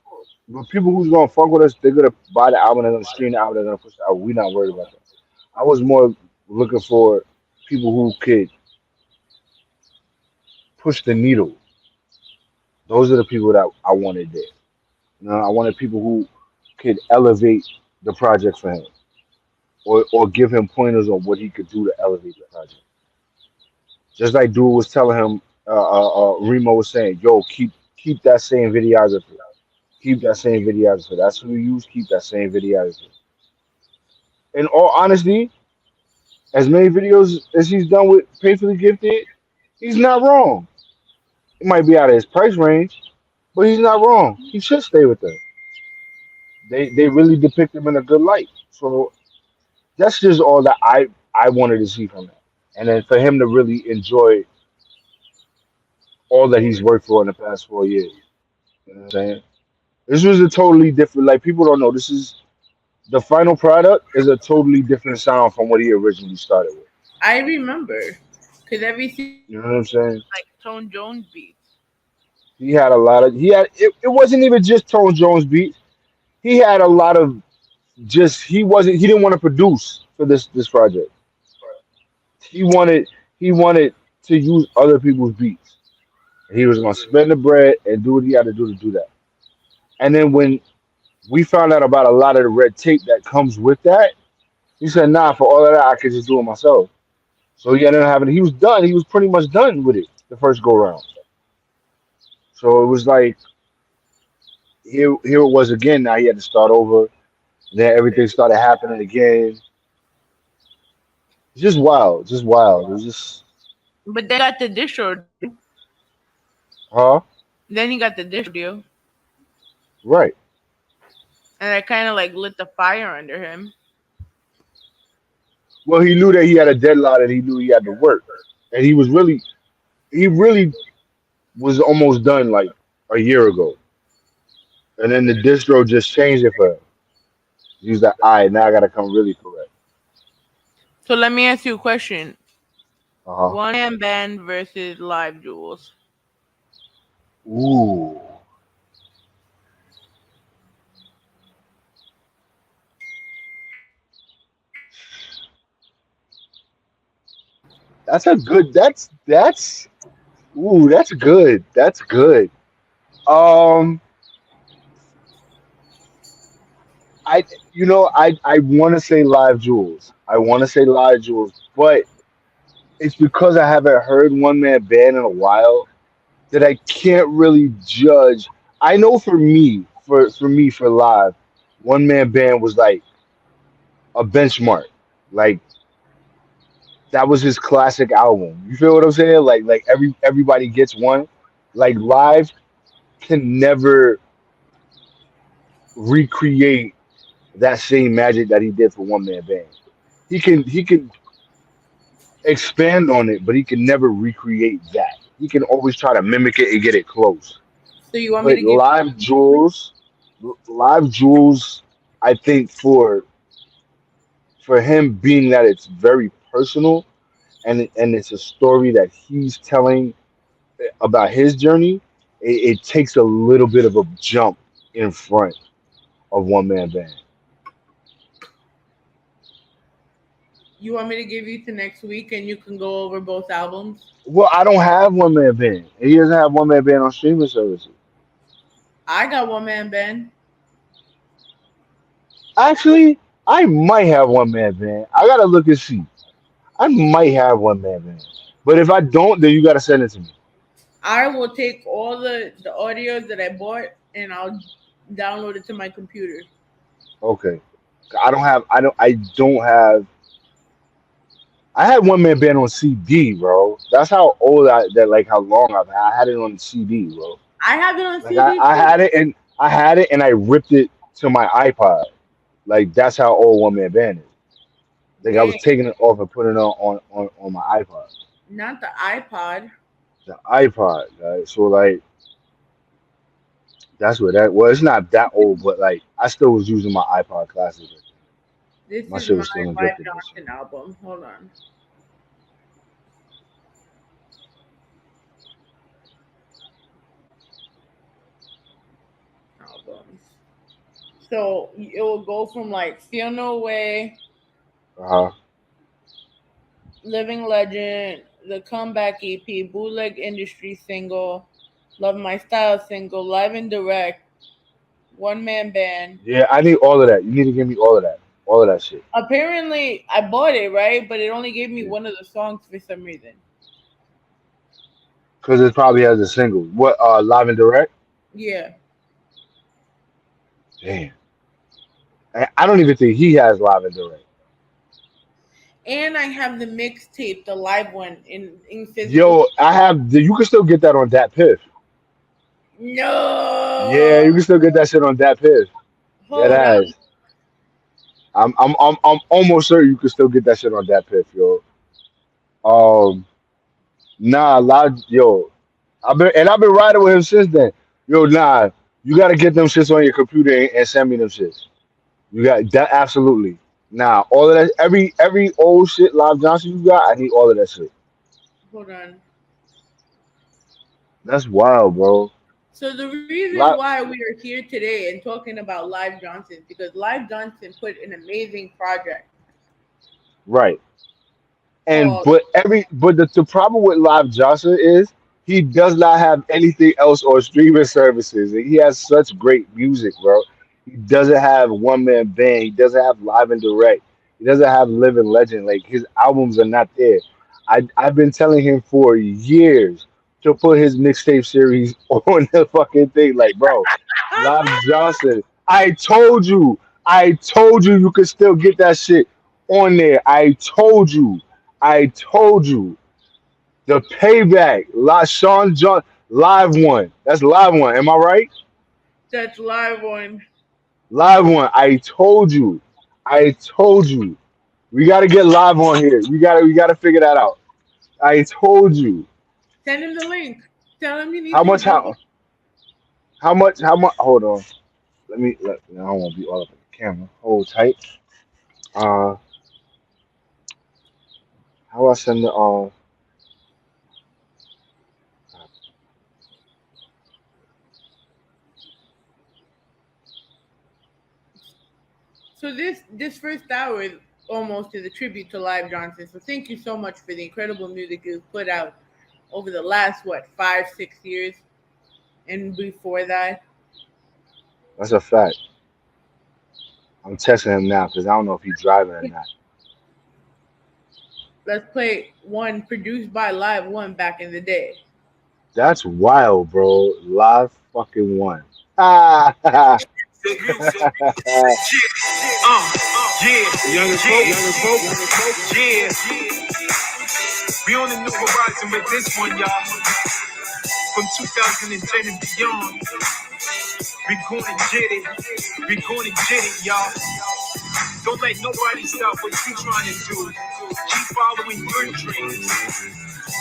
But people who's gonna fuck with us, they're gonna buy the album, they're gonna stream the album, they're gonna push the album. We're not worried about that. I was more looking for people who could push the needle. Those are the people that I wanted there. You know, I wanted people who could elevate the project for him, or give him pointers on what he could do to elevate the project. Just like Dude was telling him, Remo was saying, "Yo, keep that same videography, keep that same videography. That's who you use. Keep that same videography." In all honesty, As many videos as he's done with Painfully Gifted, he's not wrong. It might be out of his price range, but he's not wrong. He should stay with them. They really depict him in a good light. So that's just all that I wanted to see from him. And then for him to really enjoy all that he's worked for in the past 4 years. You know what I'm saying? This was a totally different, like, people don't know. This is the final product is a totally different sound from what he originally started with. I remember because everything You know what I'm saying? like Tone Jones beats. He had a lot of, he had, it wasn't even just Tone Jones beats. He had a lot of just, he didn't want to produce for this project. He wanted, he wanted to use other people's beats. He was going to spend the bread and do what he had to do to that. And then when we found out about a lot of the red tape that comes with that, he said, nah, for all of that, I could just do it myself. So he ended up having, he was done. He was pretty much done with it the first go round. So it was like, here it was again. Now he had to start over. Then everything started happening again. It's just wild. Just wild. It was just, But then got the distro. huh? Then he got the distro deal, Right. and that kind of like lit the fire under him. Well, he knew that he had a deadline and he knew he had to work. And he really was almost done like a year ago. And then the distro just changed it for him. He's like, all right, now I got to come really correct. So let me ask you a question: Uh-huh. one man band versus live jewels. Ooh. That's a good, ooh, that's good. That's good. Um, I, I want to say Live Jewels. I want to say Live Jewels, but it's because I haven't heard One Man Band in a while that I can't really judge. I know for live, One Man Band was like a benchmark. Like that was his classic album. You feel what I'm saying? Like everybody gets one. Like live can never recreate that same magic that he did for One Man Band. He can expand on it, but he can never recreate that. He can always try to mimic it and get it close. So you want me But to give? Live Jewels, I think for him being that it's very personal and it's a story that he's telling about his journey, it takes a little bit of a jump in front of One Man Band. You want me to give you to next week, and you can go over both albums? Well, I don't have One Man Band. He doesn't have One Man Band on streaming services. I got one man band. Actually, I might have One Man Band. I gotta look and see. I might have One Man Band. But if I don't, then you gotta send it to me. I will take all the audios that I bought, and I'll download it to my computer. Okay. I had One Man Band on CD, bro. That's how old like how long I had it on CD, bro. I have it on Like CD. I had it and I ripped it to my iPod. Like that's how old One Man Band is. Like I was Dang, taking it off and putting it on my iPod. not the iPod. The iPod, right? So like that's what that well, it's not that old, but like I still was using my iPod Classic. This My is shit my was still in good Live condition. Johnson album. Hold on. Albums. So it will go from like Feel No Way, Uh-huh. Living Legend, the Comeback EP, Bootleg Industry single, Love My Style single, Live and Direct, One Man Band. Yeah, I need all of that. You need to give me all of that. All of that shit. Apparently, I bought it, right? But it only gave me Yeah. one of the songs for some reason. Because it probably has a single. What Live and Direct? Yeah. Damn. I don't even think he has Live and Direct. And I have the mixtape, the live one in physical. Yo, I have you can still get that on Dat Piff. Yeah, you No. can still get that shit on Dat Piff. That Hold on. ass. I'm almost sure you can still get that shit on Dat Piff, yo. Um, nah, yo. I've been riding with him since then. Yo, nah, you gotta get them shits on your computer and send me them shits. You got that absolutely. Nah, all of that, every old shit Live Johnson you got, I need all of that shit. Hold on. That's wild, bro. So the reason Live, why we are here today and talking about Live Johnson is because Live Johnson put an amazing project right. And called but the problem with Live Johnson is he does not have anything else on streaming services. And he has such great music, bro. He doesn't have one man band. He doesn't have live and direct. He doesn't have living legend. Like his albums are not there. I've been telling him for years to put his mixtape series on the fucking thing. Like, bro, Live Johnson. I told you you could still get that shit on there. I told you. The payback. Sean John live one. That's live one. Am I right? that's live on. Live one. I told you. I told you. We gotta get live on here. We gotta figure that out. I told you. Send him the link. Tell him he needs How to much go. how much hold on. I don't wanna be all up in the camera. Hold tight. Uh how do I send the So this first hour is almost is a tribute to Live Johnson. So thank you so much for the incredible music you've put out over the last 5-6 years, and before that. that's a fact. I'm texting him now because I don't know if he's driving or not. Let's play one produced by Live One back in the day. That's wild, bro. Live fucking one. Ah, Yeah. We on the new horizon with this one, y'all. From 2010 and beyond, we gonna get it. We gonna get it, y'all. Don't let nobody stop what you trying to do. Keep following your dreams.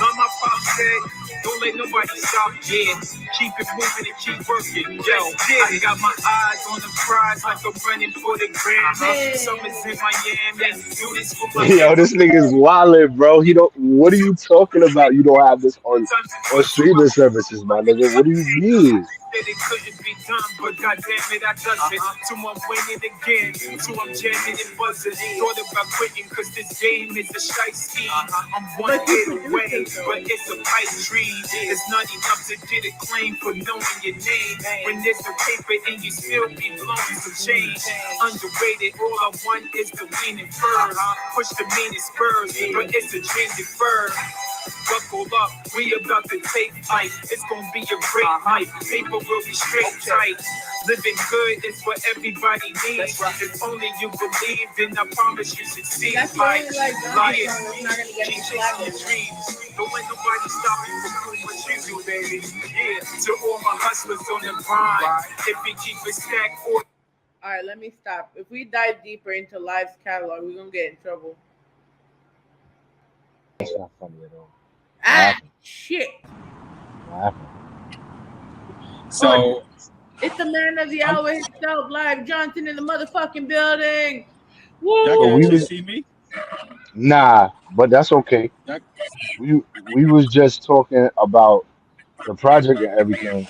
Like my pop said, don't let nobody stop, yeah. Keep it moving and keep working, yo. I got my eyes on the prize like I'm running for the grand. Summer's in Miami, do this for my yo, this nigga's wildin', bro. He don't. What are you talking about? You don't have this on streaming services, my nigga. What do you mean? Said it couldn't be done, but goddamn it, I done it. So I'm winning again, so I'm jamming and buzzing. Thought about quitting, cause this game is a shite scheme. I'm one hit away, but it's a pipe dream. It's not enough to get a claim for knowing your name. When there's no paper and you still be blowing some change. Underrated, all I want is the winning first. Push the meanest spurs, but it's a dream deferred. Buckle up, we about to take flight. It's gonna be a great night. People will be straight tight. Living good is what everybody needs. If only you believe, then I promise you succeed. That's why Like, like lion, Johnson is not gonna get keep me chasing slapped. your dreams. Don't let nobody stop you from doing what you do, baby. Yeah, to all my hustlers on the grind. If you keep it stacked or All right, let me stop. If we dive deeper into Live's catalog, we're gonna get in trouble. That's not funny at all. Ah, shit! What So It's the man of the I'm, hour himself, Live Johnson in the motherfucking building. y'all So can Woo! we actually was see me. but that's okay. Y'all, We was just talking about the project and everything,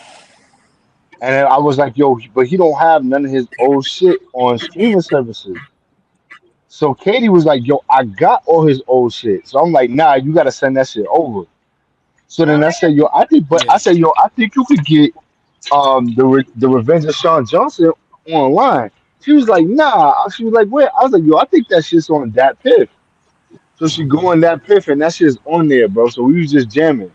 and then I was like, yo, but he don't have none of his old shit on streaming services. So Katie was like, yo, I got all his old shit. So I'm like, nah, you gotta send that shit over. So then I said, yo, yeah. I think you could get the Revenge of Sean Johnson online. She was like, nah. She was like, where? I was like, yo, I think that shit's on that piff. So she go on that piff and that shit's on there, bro. So we was just jamming.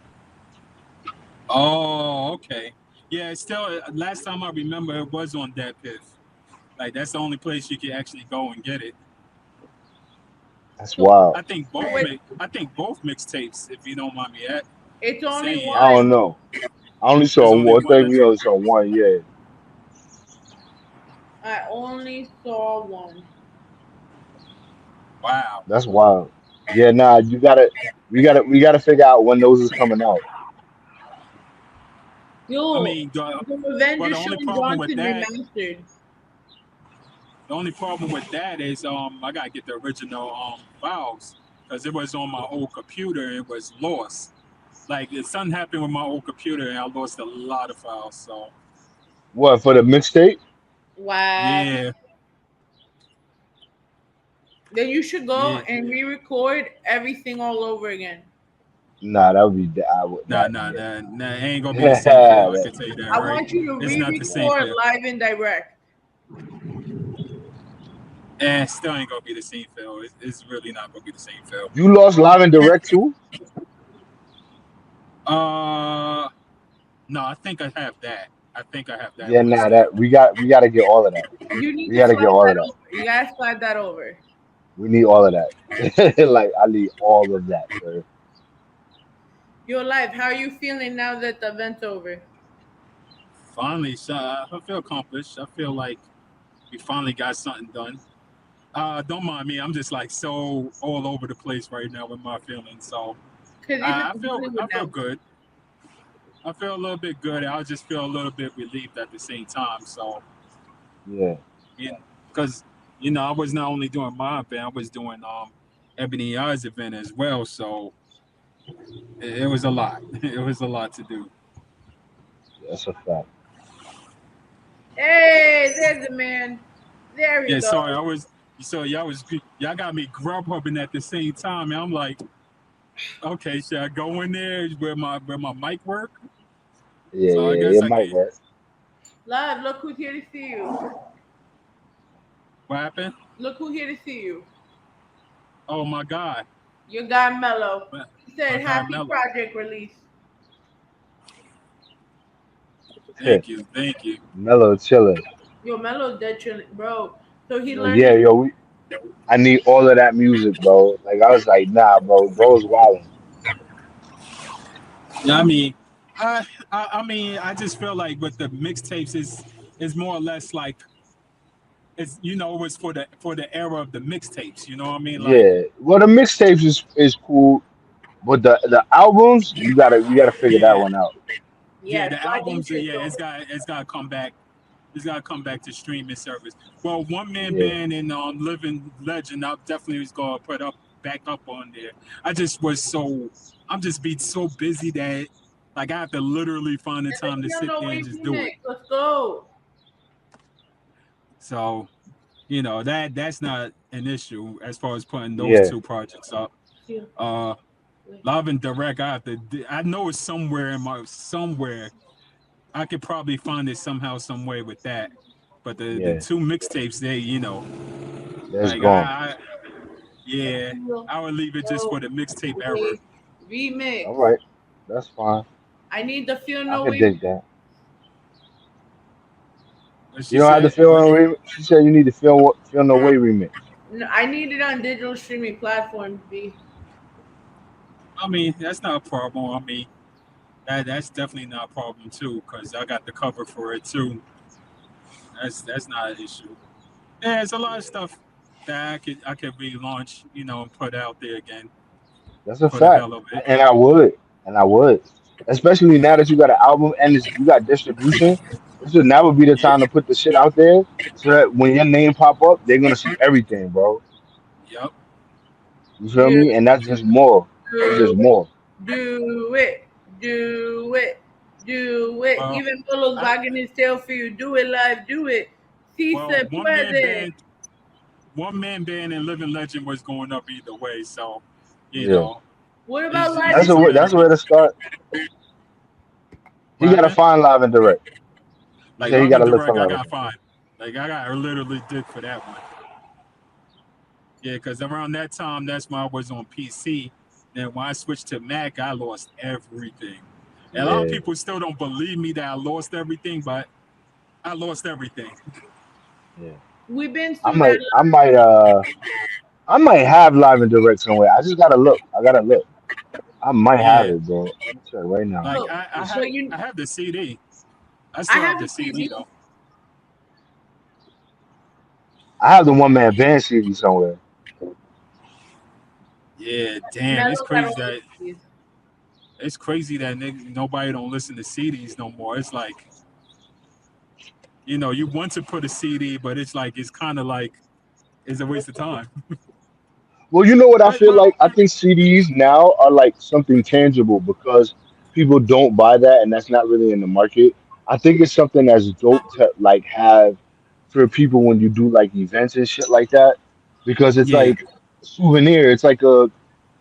Oh, okay. Yeah, it's still. Last time I remember, it was on that piff. Like that's the only place you can actually go and get it. That's So wild. I think both mixtapes, if you don't mind me it's only saying, I don't one. know. I only there's saw only one. I one. think we only saw one. Yeah. I only saw one. Wow. That's wild. Yeah, nah, we gotta figure out when those is coming out. I Yo, mean, the well, Revenge the of only Sean problem with Johnson that, remastered. is I gotta get the original files because it was on my old computer. It was lost. Like if something happened with my old computer, and I lost a lot of files. So What for the mixtape? Wow. yeah, Then you should go yeah. and re-record everything all over again. Nah, that would be I would Nah, not. nah, Yeah. nah, nah. It ain't gonna be the same feel. I can tell you that, I right? want you to It's not the same re-record feel. live and direct. And still ain't gonna be the same feel. It's really not gonna be the same feel. You lost live and direct too? Uh, no, I think I have that. I think I have that Yeah, one nah, still. that we gotta get all of that. You need We to gotta get slide all of that that. over. You gotta slide that over. We need all of that. Like I need all of that, sir. Your life, how are you feeling now that the event's over? Finally, so I feel accomplished. I feel like we finally got something done. Don't mind me. I'm just like so all over the place right now with my feelings. So Because even I in feel Hollywood now, good. I feel a little bit good. I just feel a little bit relieved at the same time. So Yeah, yeah, because I was not only doing my event, I was doing Ebony Eyes event as well. So it was a lot. It was a lot to do. that's a fact. hey, there's the man. There we Yeah, go. sorry, y'all got me grub hubbing at the same time, and I'm like, okay, should I go in there where my mic work? Yeah, So I yeah, guess it I might can. work. Live, look who's here to see you. What happened? Look who's here to see you. Oh my God, Your guy Mello. my, He said, my guy happy Mello. project release. Thank you, thank you. Mellow chilling. Yo, Mello dead chilling, bro. So he Yo, learned yeah, to do. yo, I need all of that music, bro. Like I was like, nah, bro's wilding. Yeah, I mean, I just feel like with the mixtapes is more or less like it's it was for the era of the mixtapes. You know what I mean? Like Yeah. Well, the mixtapes is cool, but the albums we gotta figure that yeah, one out. yeah, Yeah, the slide them albums. shit Yeah, over. it's got to come back. It's got to come back to streaming service. Well, one man Yeah. band and Living Legend, I definitely was gonna put up back up on there. I just was I'm just being so busy that like I have to literally find the And the time to Feel sit No there and Way just do remix. it. Let's go. So, that's not an issue as far as putting those Yeah. two projects up. Yeah. Live and direct, I know it's somewhere. I could probably find it somehow, some way with that. But the Yeah. two mixtapes, That's like gone. yeah, Feel I would leave it just No for the mixtape era. Way remix. All right. That's fine. I need the Feel I No could Way. dig that. What You she don't have to said? feel she said you need to feel no way remix. No, I need it on digital streaming platforms, B. I mean, that's not a problem. I mean, that's definitely not a problem too, because I got the cover for it too. That's not an issue. Yeah, there's a lot of stuff that I could relaunch, and put out there again That's a for the fact. hell of it. And I would. Especially now that you got an album and you got distribution. Now would be the Yeah, time to put the shit out there so that when your name pop up, they're gonna see everything, bro. yep. You feel Do, me? And that's just more. That's just do it, more. do it, do it, do it. Well, Even Melo's I, wagging his tail for you. Do it live, do it. Si well, se puede. one man band and Living Legend was going up either way. So, you Yeah. know, What about live it's and just direct? That's where to start. He what gotta happened. find live and direct. He Like said he Live and gotta look for Direct, I live and got direct. fine. Like I got literally dig for that one. Yeah, because around that time, that's when I was on PC. Then when I switched to Mac, I lost everything. And a lot of Yeah. people still don't believe me that I lost everything, but I lost everything. Yeah. We've been I through that. might I might I might have live and direct somewhere. I just gotta look. I gotta look. I might have Yeah, it, bro. Let me check right now. like So, but I have the CD. I I still have have the a CD CD. though. I have the one man band CD somewhere. Yeah, damn, Mello got all the CDs. it's crazy that nobody don't listen to CDs no more. It's like you want to put a CD, but it's like it's kind of like it's a waste of time. Well, you know what I I, feel my, like? I think CDs now are like something tangible because people don't buy that and that's not really in the market. I think it's something that's dope to like have for people when you do like events and shit like that because it's yeah, like a souvenir. It's like a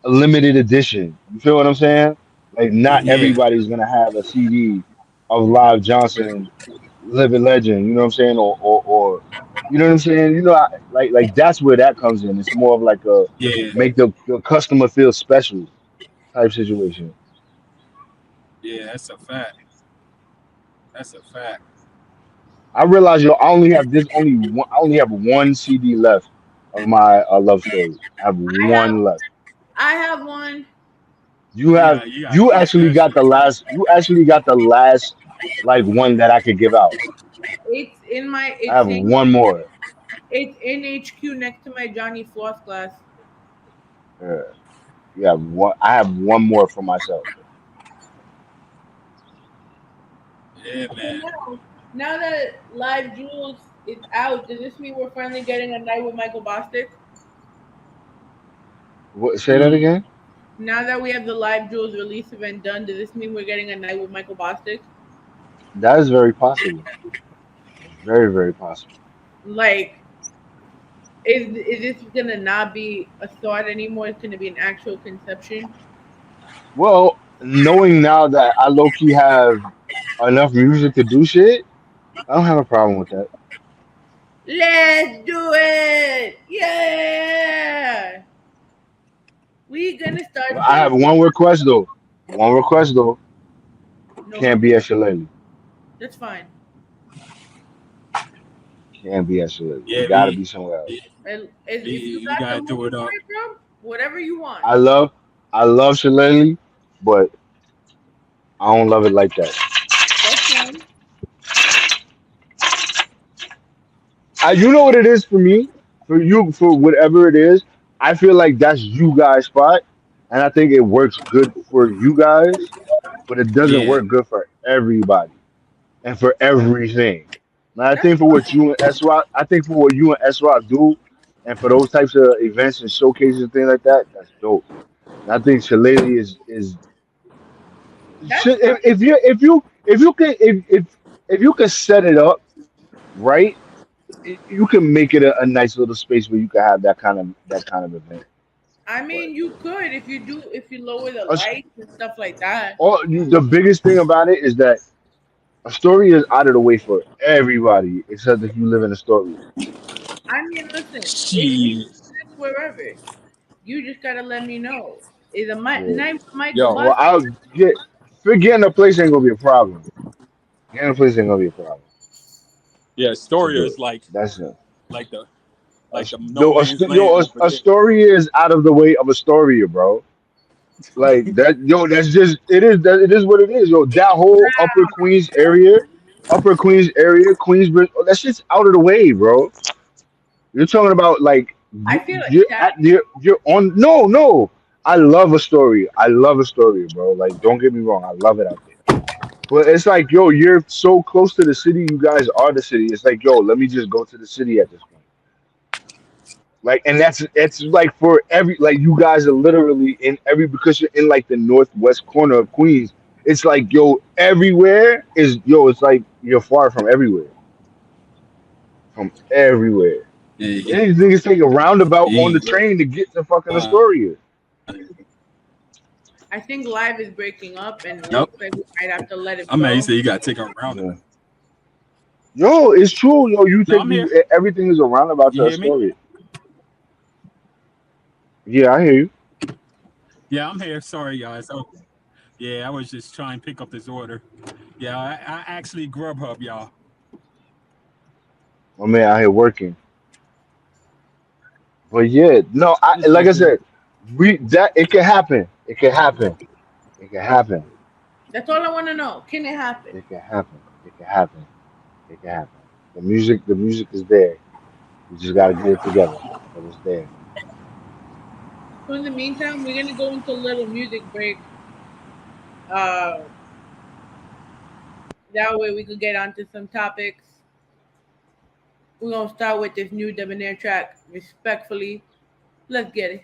limited edition. You feel what I'm saying? Like not yeah, everybody's gonna have a CD of Live Johnson, Living Legend. You know what I'm saying? Or you know what I'm saying? Like that's where that comes in. It's more of like a yeah, make the customer feel special type situation. yeah. That's a fact. That's a fact. I realize I only have this only one. I only have one CD left of my love story. I have I have one left. I have one. You have You gotta you keep actually that got shit. the last. You actually got the last like one that I could give out. It's in my. I have one more. It's in HQ next to my Johnny Floss glass. Yeah, you have one. I have one more for myself. Yeah, So man. now that Live Jewels is out, does this mean we're finally getting a night with Michael Bostic? What, say that Mm. again. Now that we have the Live Jewels release event done, does this mean we're getting a night with Michael Bostic? That is very possible. Very very possible. Like, is this gonna not be a thought anymore? It's gonna be an actual conception. Well, knowing now that I low key have enough music to do shit, I don't have a problem with that. Let's do it! Yeah! We gonna But start I have this. one request though. One request though. No Can't be request. at Shillelagh. That's fine. Can't be at Shillelagh. It Yeah, gotta be somewhere else. And if you we got the gotta money do it for up. it, bro, whatever you want. I love I love Shillelagh, but I don't love it like that. That's fine. You know what it is for me? For you, for whatever it is, I feel like that's you guys' spot, and I think it works good for you guys, but it doesn't Yeah, work good for everybody and for everything. Now, I That's think for what you and SY, I think for what you and SY do, and for those types of events and showcases and things like that, that's dope. And I think Shillelagh is that's fine. if you can set it up right, you can make it a nice little space where you can have that kind of event. I But mean, you could if you lower the us- lights and stuff like that. the biggest thing about it is that Astoria is out of the way for everybody except if you live in Astoria. I mean, listen, it shit. fits wherever. You just gotta let me know. Is a Yeah. night with Michael Yo, Well, Bus? I'll get forgetting a place ain't gonna be a problem. Getting a place ain't gonna be a problem yeah, to Astoria do is it. That's it. like the no man's land Yo, over there. Astoria is out of the way of Astoria, bro. Like that, yo. That's just it is. That it is what it is, yo. That whole Upper Queens area, Queensbridge. Oh, that shit's out of the way, bro. You're talking about like I feel like you're Chatham. at you're on. No. I love Astoria. I love Astoria, bro. Like, don't get me wrong. I love it out there. But it's like, yo, you're so close to the city. You guys are the city. It's like, yo, let me just go to the city at this point. Like, and that's it's like for every like you guys are literally in every because you're in like the northwest corner of Queens. It's like yo, everywhere is yo. It's like you're far from everywhere. Yeah, These niggas take a roundabout on the yeah. train to get to fucking Astoria. I think live is breaking up, and it Nope. looks like we might have to let it I mean, you go. say you gotta take a round. Yeah. Yo, it's true. Yo, No, I'm here. everything is a roundabout You to hear me? Astoria. Yeah, I hear you. Yeah, I'm here. Sorry, guys. Oh, yeah, I was just trying to pick up this order. Yeah, I actually Grubhub, y'all. My man out here working. But yeah, no, like I said, it can happen. It can happen. It can happen. That's all I want to know. Can it happen? It can happen. It can happen. It can happen. The music is there. We just gotta get it together. But it's there. So in the meantime, we're gonna go into a little music break. That way we could get onto some topics. We're gonna start with this new Debonair track, Respectfully. Let's get it.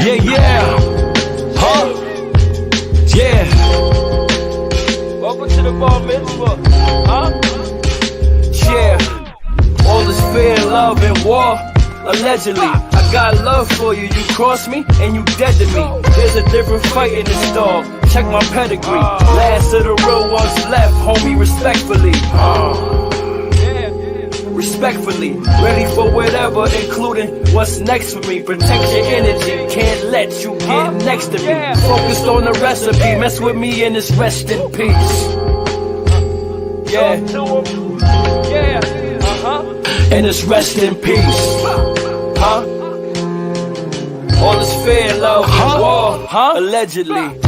Yeah. Huh? Yeah. Welcome to the bar mitzvah. Huh? Yeah. All is fear, love, and war. Allegedly, I got love for you. You cross me and you dead to me. There's a different fight in this dog. Check my pedigree. Last of the real ones left, homie, respectfully. Respectfully, ready for whatever, including what's next for me. Protect your energy, can't let you get next to me. Focused on the recipe, mess with me and it's rest in peace. Yeah, and it's rest in peace. Huh? All is fair, love, and war, allegedly.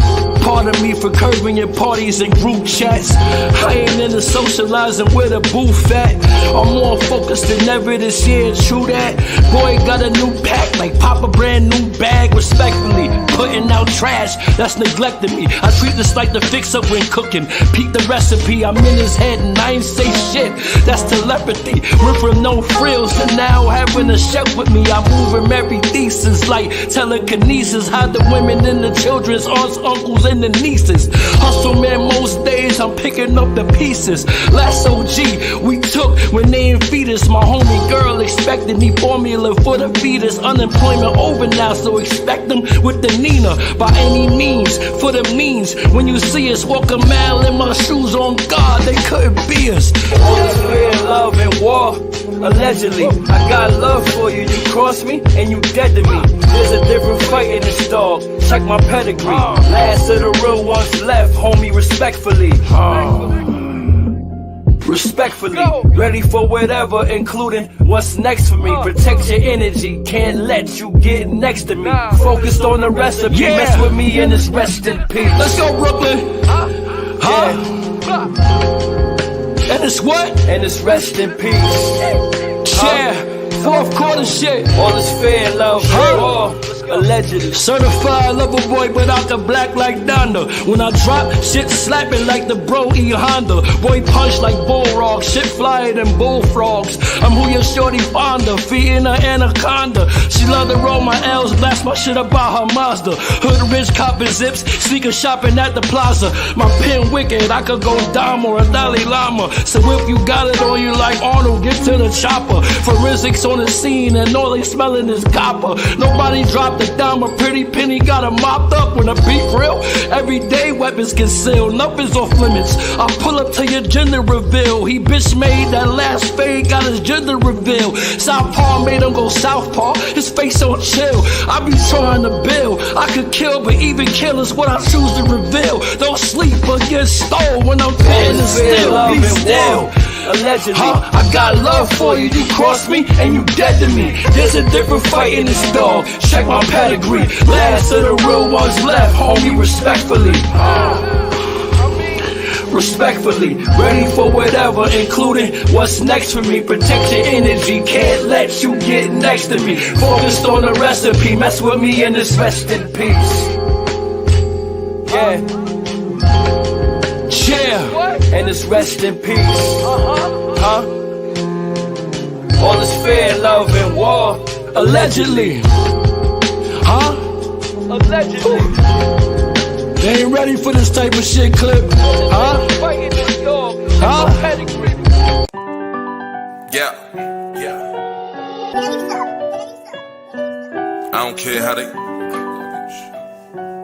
Pardon me for curving your parties and group chats. I ain't into socializing with a booth at. I'm more focused than ever this year, true that. Boy got a new pack, like pop a brand new bag. Respectfully, putting out trash that's neglecting me. I treat this like the fix-up when cooking. Peep the recipe, I'm in his head and I ain't say shit. That's telepathy, went from no frills to now having a chef with me. I move him every thesis like telekinesis. Hide the women and the children's aunts, uncles, and the nieces. Hustle man, most days I'm picking up the pieces. Last OG we took when they in fetus. My homie girl expected me, formula for the fetus. Unemployment over now, so expect them with the Nina by any means. For the means, when you see us walk a mile in my shoes, on God, they couldn't be us. All this fear, love, and war. Allegedly, I got love for you. You cross me and you dead to me. There's a different fight in this dog. Check my pedigree. Last of the real ones left, homie, respectfully. Respectfully, ready for whatever, including what's next for me. Protect your energy, can't let you get next to me. Focused on the recipe, mess with me and it's rest in peace. Let's go, Brooklyn. And it's what? And it's rest in peace. Yeah, fourth quarter shit. All is fair, love, war. Allegedly. Certified lover boy, but out the black like Donda. When I drop, shit slapping like the bro E Honda. Boy punch like bullrock, shit flyer than bullfrogs. I'm who your shorty Fonda, feeding her anaconda. She love to roll my L's, blast my shit about her Mazda. Hood rich copping zips, sneaker shopping at the plaza. My pen wicked, I could go Dom or a Dalai Lama. So if you got it on you like Arnold, get to the chopper. Forensics on the scene and all they smelling is copper. Nobody dropped the dime, a pretty penny got her mopped up. When a beef real, everyday weapons concealed, nothing's off limits. I pull up to your gender reveal. He bitch made that last fade, got his gender reveal. Southpaw made him go southpaw, his face on chill. I be trying to build, I could kill, but even kill is what I choose to reveal. Don't sleep or get stole when I'm paying still. Be still. Allegedly, I got love for you. You cross me and you dead to me. There's a different fight in this dog. Check my pedigree. Last of the real ones left, homie, respectfully. Respectfully, ready for whatever, including what's next for me. Protect your energy, can't let you get next to me. Focused on the recipe, mess with me and it's rest in peace. Yeah. And it's rest in peace. All is fair, love, and war. Allegedly. Allegedly. They ain't ready for this type of shit, Clip. Yeah. I don't care how they.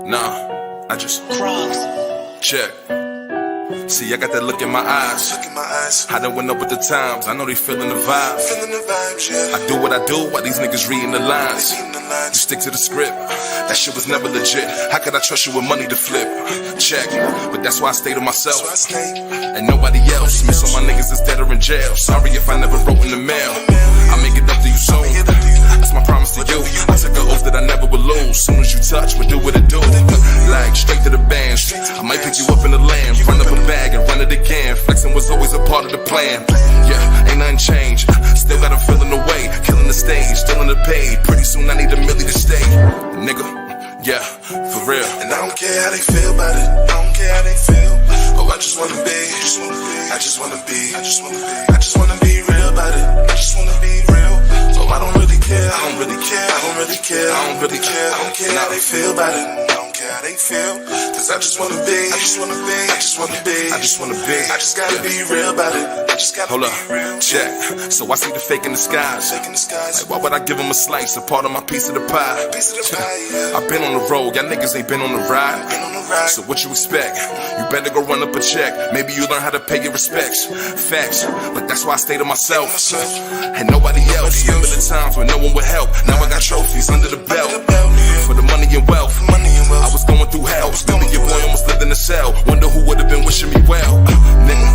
Nah, I just check. See, I got that look in my eyes. eyes. I done went up with the times, I know they feeling the vibes. I do what I do while these niggas reading the lines. You stick to the script, that shit was never legit. How could I trust you with money to flip? Check, but that's why I stay to myself and nobody else. Miss all my niggas is dead or in jail. Sorry if I never wrote in the mail. I'll make it up to you soon. That's my promise to you. I took an oath that I never would lose. Soon as you touch, we'll do what it do. Like straight to the bands. I might pick you up in the land, run up a bag and run it again. Flexing was always a part of the plan. Yeah, ain't nothing changed. Still got them feeling the way, killing the stage, still in the paid. Pretty soon I need $1 million to stay, nigga. Yeah, for real. And I don't care how they feel about it. I don't care how they feel. Oh, I just wanna be. I just wanna be. I just wanna be. I just wanna be real about it. I just wanna be real. Oh, I don't really care. I don't really care. I don't really care. I don't really care. I don't care how they feel about it. I don't care how they feel. Cause I just wanna be. I just wanna be. I just wanna be. I just wanna be. I just gotta be real about it. I just gotta be real. Check. So I see the fake in the skies. Like why would I give them a slice, a part of my piece of the pie? I've been on the road, y'all niggas ain't been on the ride. So what you expect? You better go run up a check. Maybe you learn how to pay your respects. Facts, but that's why I stay to myself and nobody else. Remember the times when no one would help. Now I got trophies under the belt for the money and wealth. I was going through hell. Remember your boy almost lived in a cell. Wonder who would have been wishing me well. Nigga,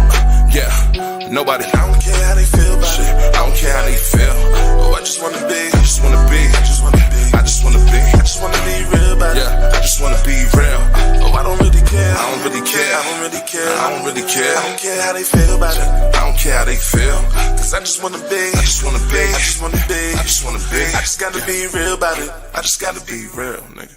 yeah, nobody. I don't care how they feel about it. I don't care how they feel. Oh, I just wanna be. I just wanna be. I just wanna be. I just wanna be. I just wanna be real about it. Yeah, I just wanna be real. Oh, I don't really care. I don't really care. I don't really care. I don't really care. I don't care how they feel about it. I don't care how they feel. Cause I just wanna be. I just wanna be. I just wanna be. I just wanna be. I just gotta be real about it. I just gotta be real, nigga.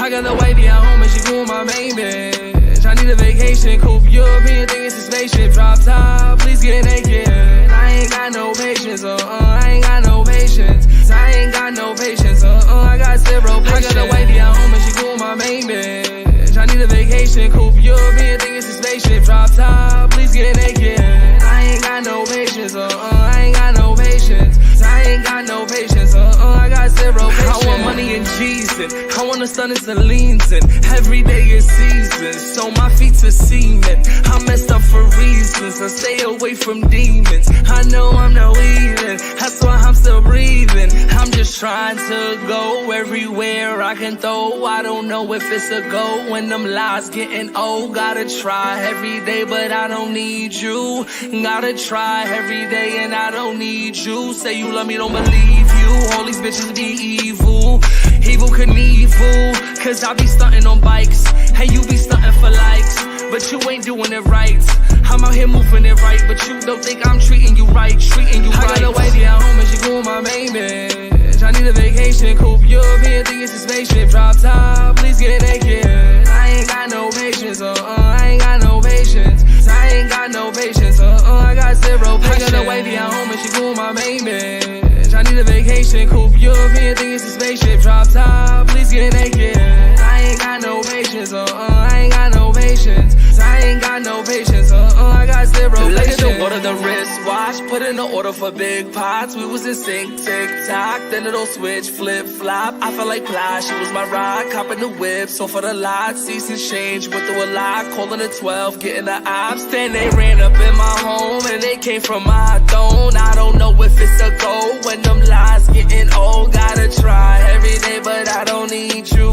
I got the wifey at home and she cool my main bitch. I need a vacation, coupe European thing, it's a spaceship. Drop top, please get naked. I ain't got no patience, I ain't got no patience. I ain't got no patience, I got zero patience. I got the wifey at home and she cool my main bitch. I need a vacation, coupe European thing, it's a spaceship. Drop top, please get naked. I ain't got no patience, I ain't got no patience. I ain't got no patience, I got zero patience. I want money and G's in, I want the sun and Celine's in. Every day is season, so my feet are semen. I messed up for reasons, I stay away from demons. I know I'm no heathen, that's why I'm still breathing. I'm just trying to go everywhere I can throw. I don't know if it's a go when them lies getting old. Gotta try every day, but I don't need you. Gotta try every day and I don't need you. Say you love me, don't believe you. All these bitches be evil, evil Knievel. Cause I be stunting on bikes, and you be stunting for likes, but you ain't doing it right. I'm out here moving it right, but you don't think I'm treating you right, treating you right. I got a wifey at home and she cool my main bitch. I need a vacation, coupe European thing, it's a spaceship. Drop top, please get naked. I ain't got no patience, I ain't got no patience. I ain't got no patience, I got zero patience. I got a wifey at home and she cool my main bitch. I need a vacation, coupe European thing, it's a spaceship. Drop top, please get naked. I ain't got no patience, I ain't got no patience. I ain't got no patience, I got zero patience. Look at the order, the wristwatch, put in the order for big pots. We was in sync, tick-tock, then it'll switch, flip-flop. I felt like Ply, she was my ride, copping the whip, so for the lot, season change, went through a lot, calling a 12, getting the ops. Then they ran up in my home, and they came from my throne. I don't know if it's a go, when them lies getting old. Gotta try every day, but I don't need you.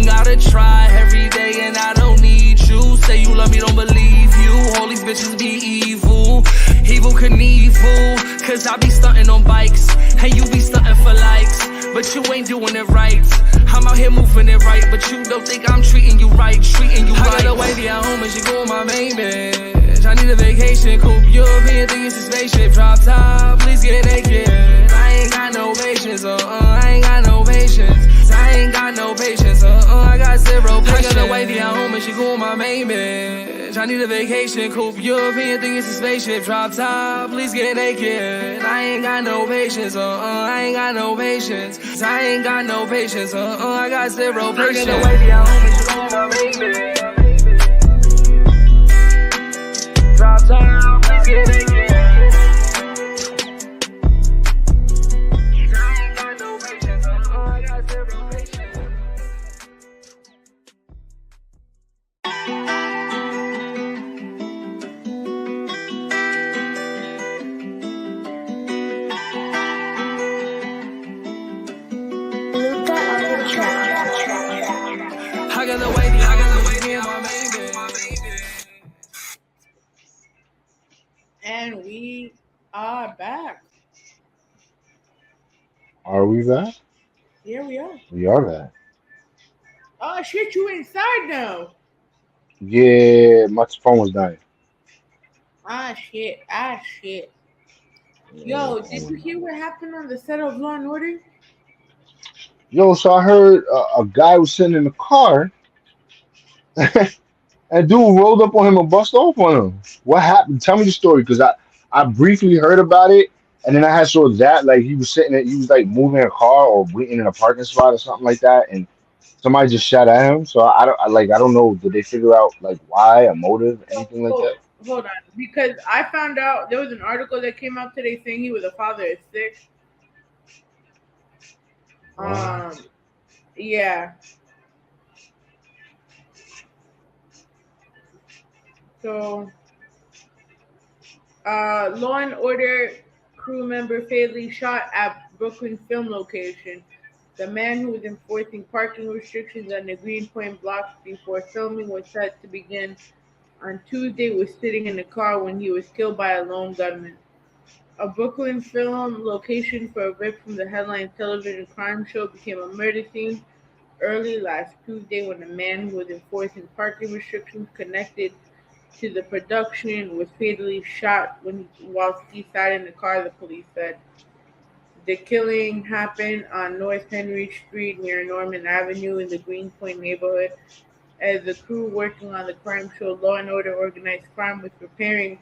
Gotta try every day, and I don't need you. Say you love me, don't believe you. All these bitches be evil, evil Knievel. Cause I be stunting on bikes, and you be stunting for likes, but you ain't doing it right. I'm out here moving it right, but you don't think I'm treating you right, treating you right. I got a wifey at home and she cool my main bitch. I need a vacation, coupe European thing, it's a spaceship. Drop top, please get naked. I ain't got no patience, I ain't got no patience. I ain't got no patience, I got zero patience. I got a wifey at home and she cool want my main bitch. I need a vacation, coupe European, think it's a spaceship. Drop top, please get naked. I ain't got no patience, I ain't got no patience. I ain't got no patience, I got zero patience. I want my main bitch. Drop top, please get naked. And we are back. Are we back? Here we are. We are back. Oh shit, you inside now. Yeah, my phone was dying. Ah shit. Yo, did you hear what happened on the set of Law and Order? Yo, so I heard a guy was sitting in the car, and dude rolled up on him and bust off on him. What happened? Tell me the story, because I briefly heard about it, and then I had saw that like he was like moving a car or waiting in a parking spot or something like that, and somebody just shot at him. So I don't know. Did they figure out like why, a motive, anything like that? Hold on, because I found out there was an article that came out today saying he was a father of 6. Yeah. So, Law and Order crew member fatally shot at Brooklyn film location. The man who was enforcing parking restrictions on the Greenpoint block before filming was set to begin on Tuesday was sitting in the car when he was killed by a lone gunman. A Brooklyn film location for a rip from the headline television crime show became a murder scene early last Tuesday when a man who was enforcing parking restrictions connected to the production was fatally shot whilst he sat in the car, the police said. The killing happened on North Henry Street near Norman Avenue in the Greenpoint neighborhood. As the crew working on the crime show Law and Order Organized Crime was preparing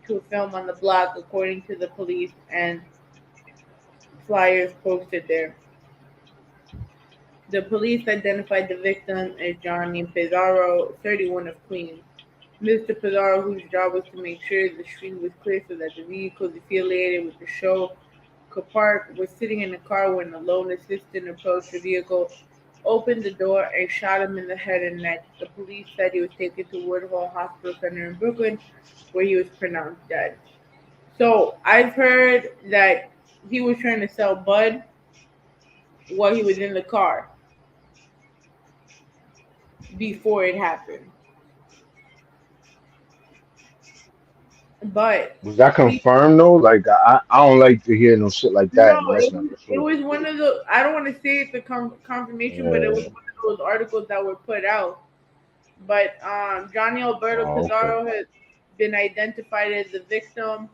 to film on the block, according to the police and flyers posted there. The police identified the victim as Johnny Pizarro, 31 of Queens. Mr. Pizarro, whose job was to make sure the street was clear so that the vehicles affiliated with the show could park, was sitting in the car when a lone assistant approached the vehicle, opened the door, and shot him in the head and neck. The police said he was taken to Woodhull Hospital Center in Brooklyn, where he was pronounced dead. So I've heard that he was trying to sell bud while he was in the car before it happened. But was that confirmed though? Like I don't like to hear no shit like that. No, it was one of the. I don't want to say it's a confirmation, but it was one of those articles that were put out. But Johnny Alberto Pizarro has been identified as the victim.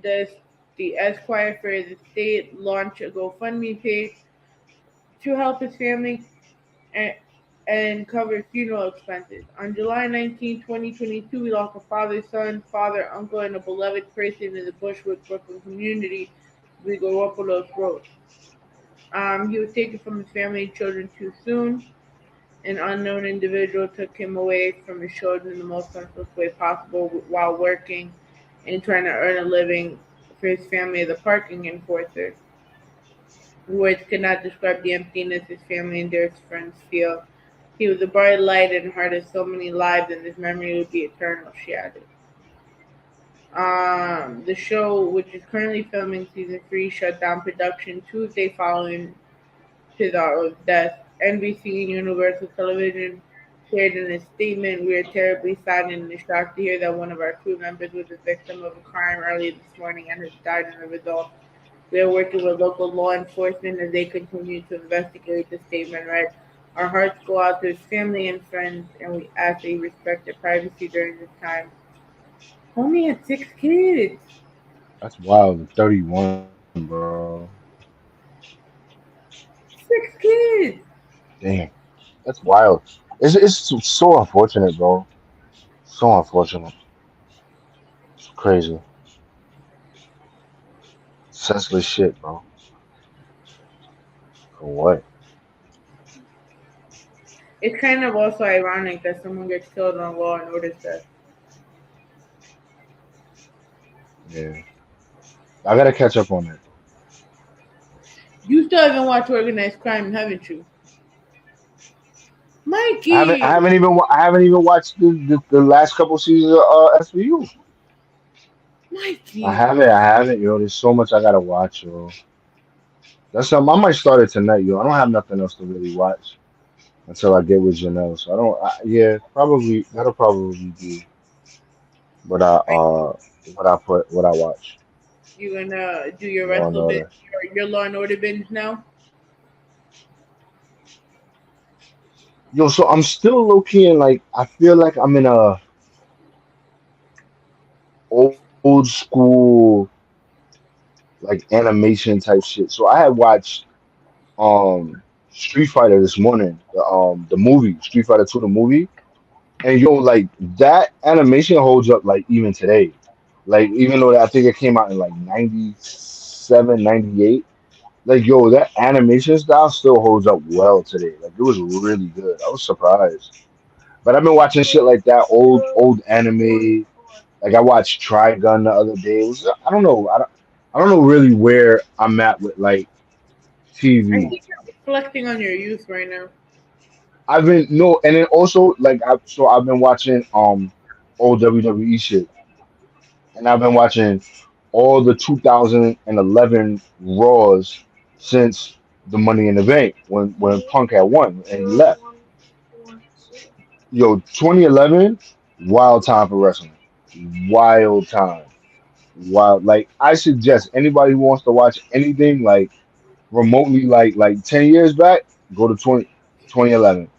The Esquire for the state launched a GoFundMe page to help his family and cover funeral expenses. On July 19, 2022, we lost a father, son, father, uncle, and a beloved person in the Bushwick, Brooklyn community, Rigoropoulos Road. He was taken from his family and children too soon. An unknown individual took him away from his children in the most senseless way possible while working and trying to earn a living for his family as a parking enforcer. Words could not describe the emptiness his family and their friends feel. He was a bright light and heart of so many lives, and his memory would be eternal, she added. The show, which is currently filming season 3, shut down production Tuesday following Pizarro's death. NBC and Universal Television shared in a statement, "We are terribly saddened and shocked to hear that one of our crew members was a victim of a crime early this morning and has died as a result. We are working with local law enforcement as they continue to investigate," the statement read. "Our hearts go out to his family and friends, and we ask that you respect their privacy during this time." Homie had 6 kids. That's wild. 31, bro. 6 kids. Damn, that's wild. It's so unfortunate, bro. So unfortunate. It's crazy. Senseless shit, bro. For what? It's kind of also ironic that someone gets killed on Law and Order stuff. Yeah. I gotta catch up on that. You still haven't watched Organized Crime, haven't you? I Mikey! haven't even watched the last couple seasons of SVU. Mikey! I haven't, yo. There's so much I gotta watch, yo. That's something I might start it tonight, yo. I don't have nothing else to really watch until I get with Janelle. So I don't. Yeah, probably that'll probably be what I watch. You gonna do your Law and wrestle binge, Order. your Law and Order binge now? Yo, so I'm still low key and like I feel like I'm in a old school like animation type shit. So I had watched Street Fighter this morning, the movie Street Fighter 2, the movie, and yo, like that animation holds up like even today. Like even though I think it came out in like 97, 98, like yo, that animation style still holds up well today. Like it was really good. I was surprised. But I've been watching shit like that, old anime. Like I watched Trigun the other day. It was, I don't know really where I'm at with like I TV. think you're reflecting on your youth right now. I've been no, and then also like I've been watching old WWE shit, and I've been watching all the 2011 Raws since the Money in the Bank when Punk had won and he left. Yo, 2011, wild time for wrestling, wild time, wild. Like I suggest anybody who wants to watch anything like remotely like 10 years back, go to 2011.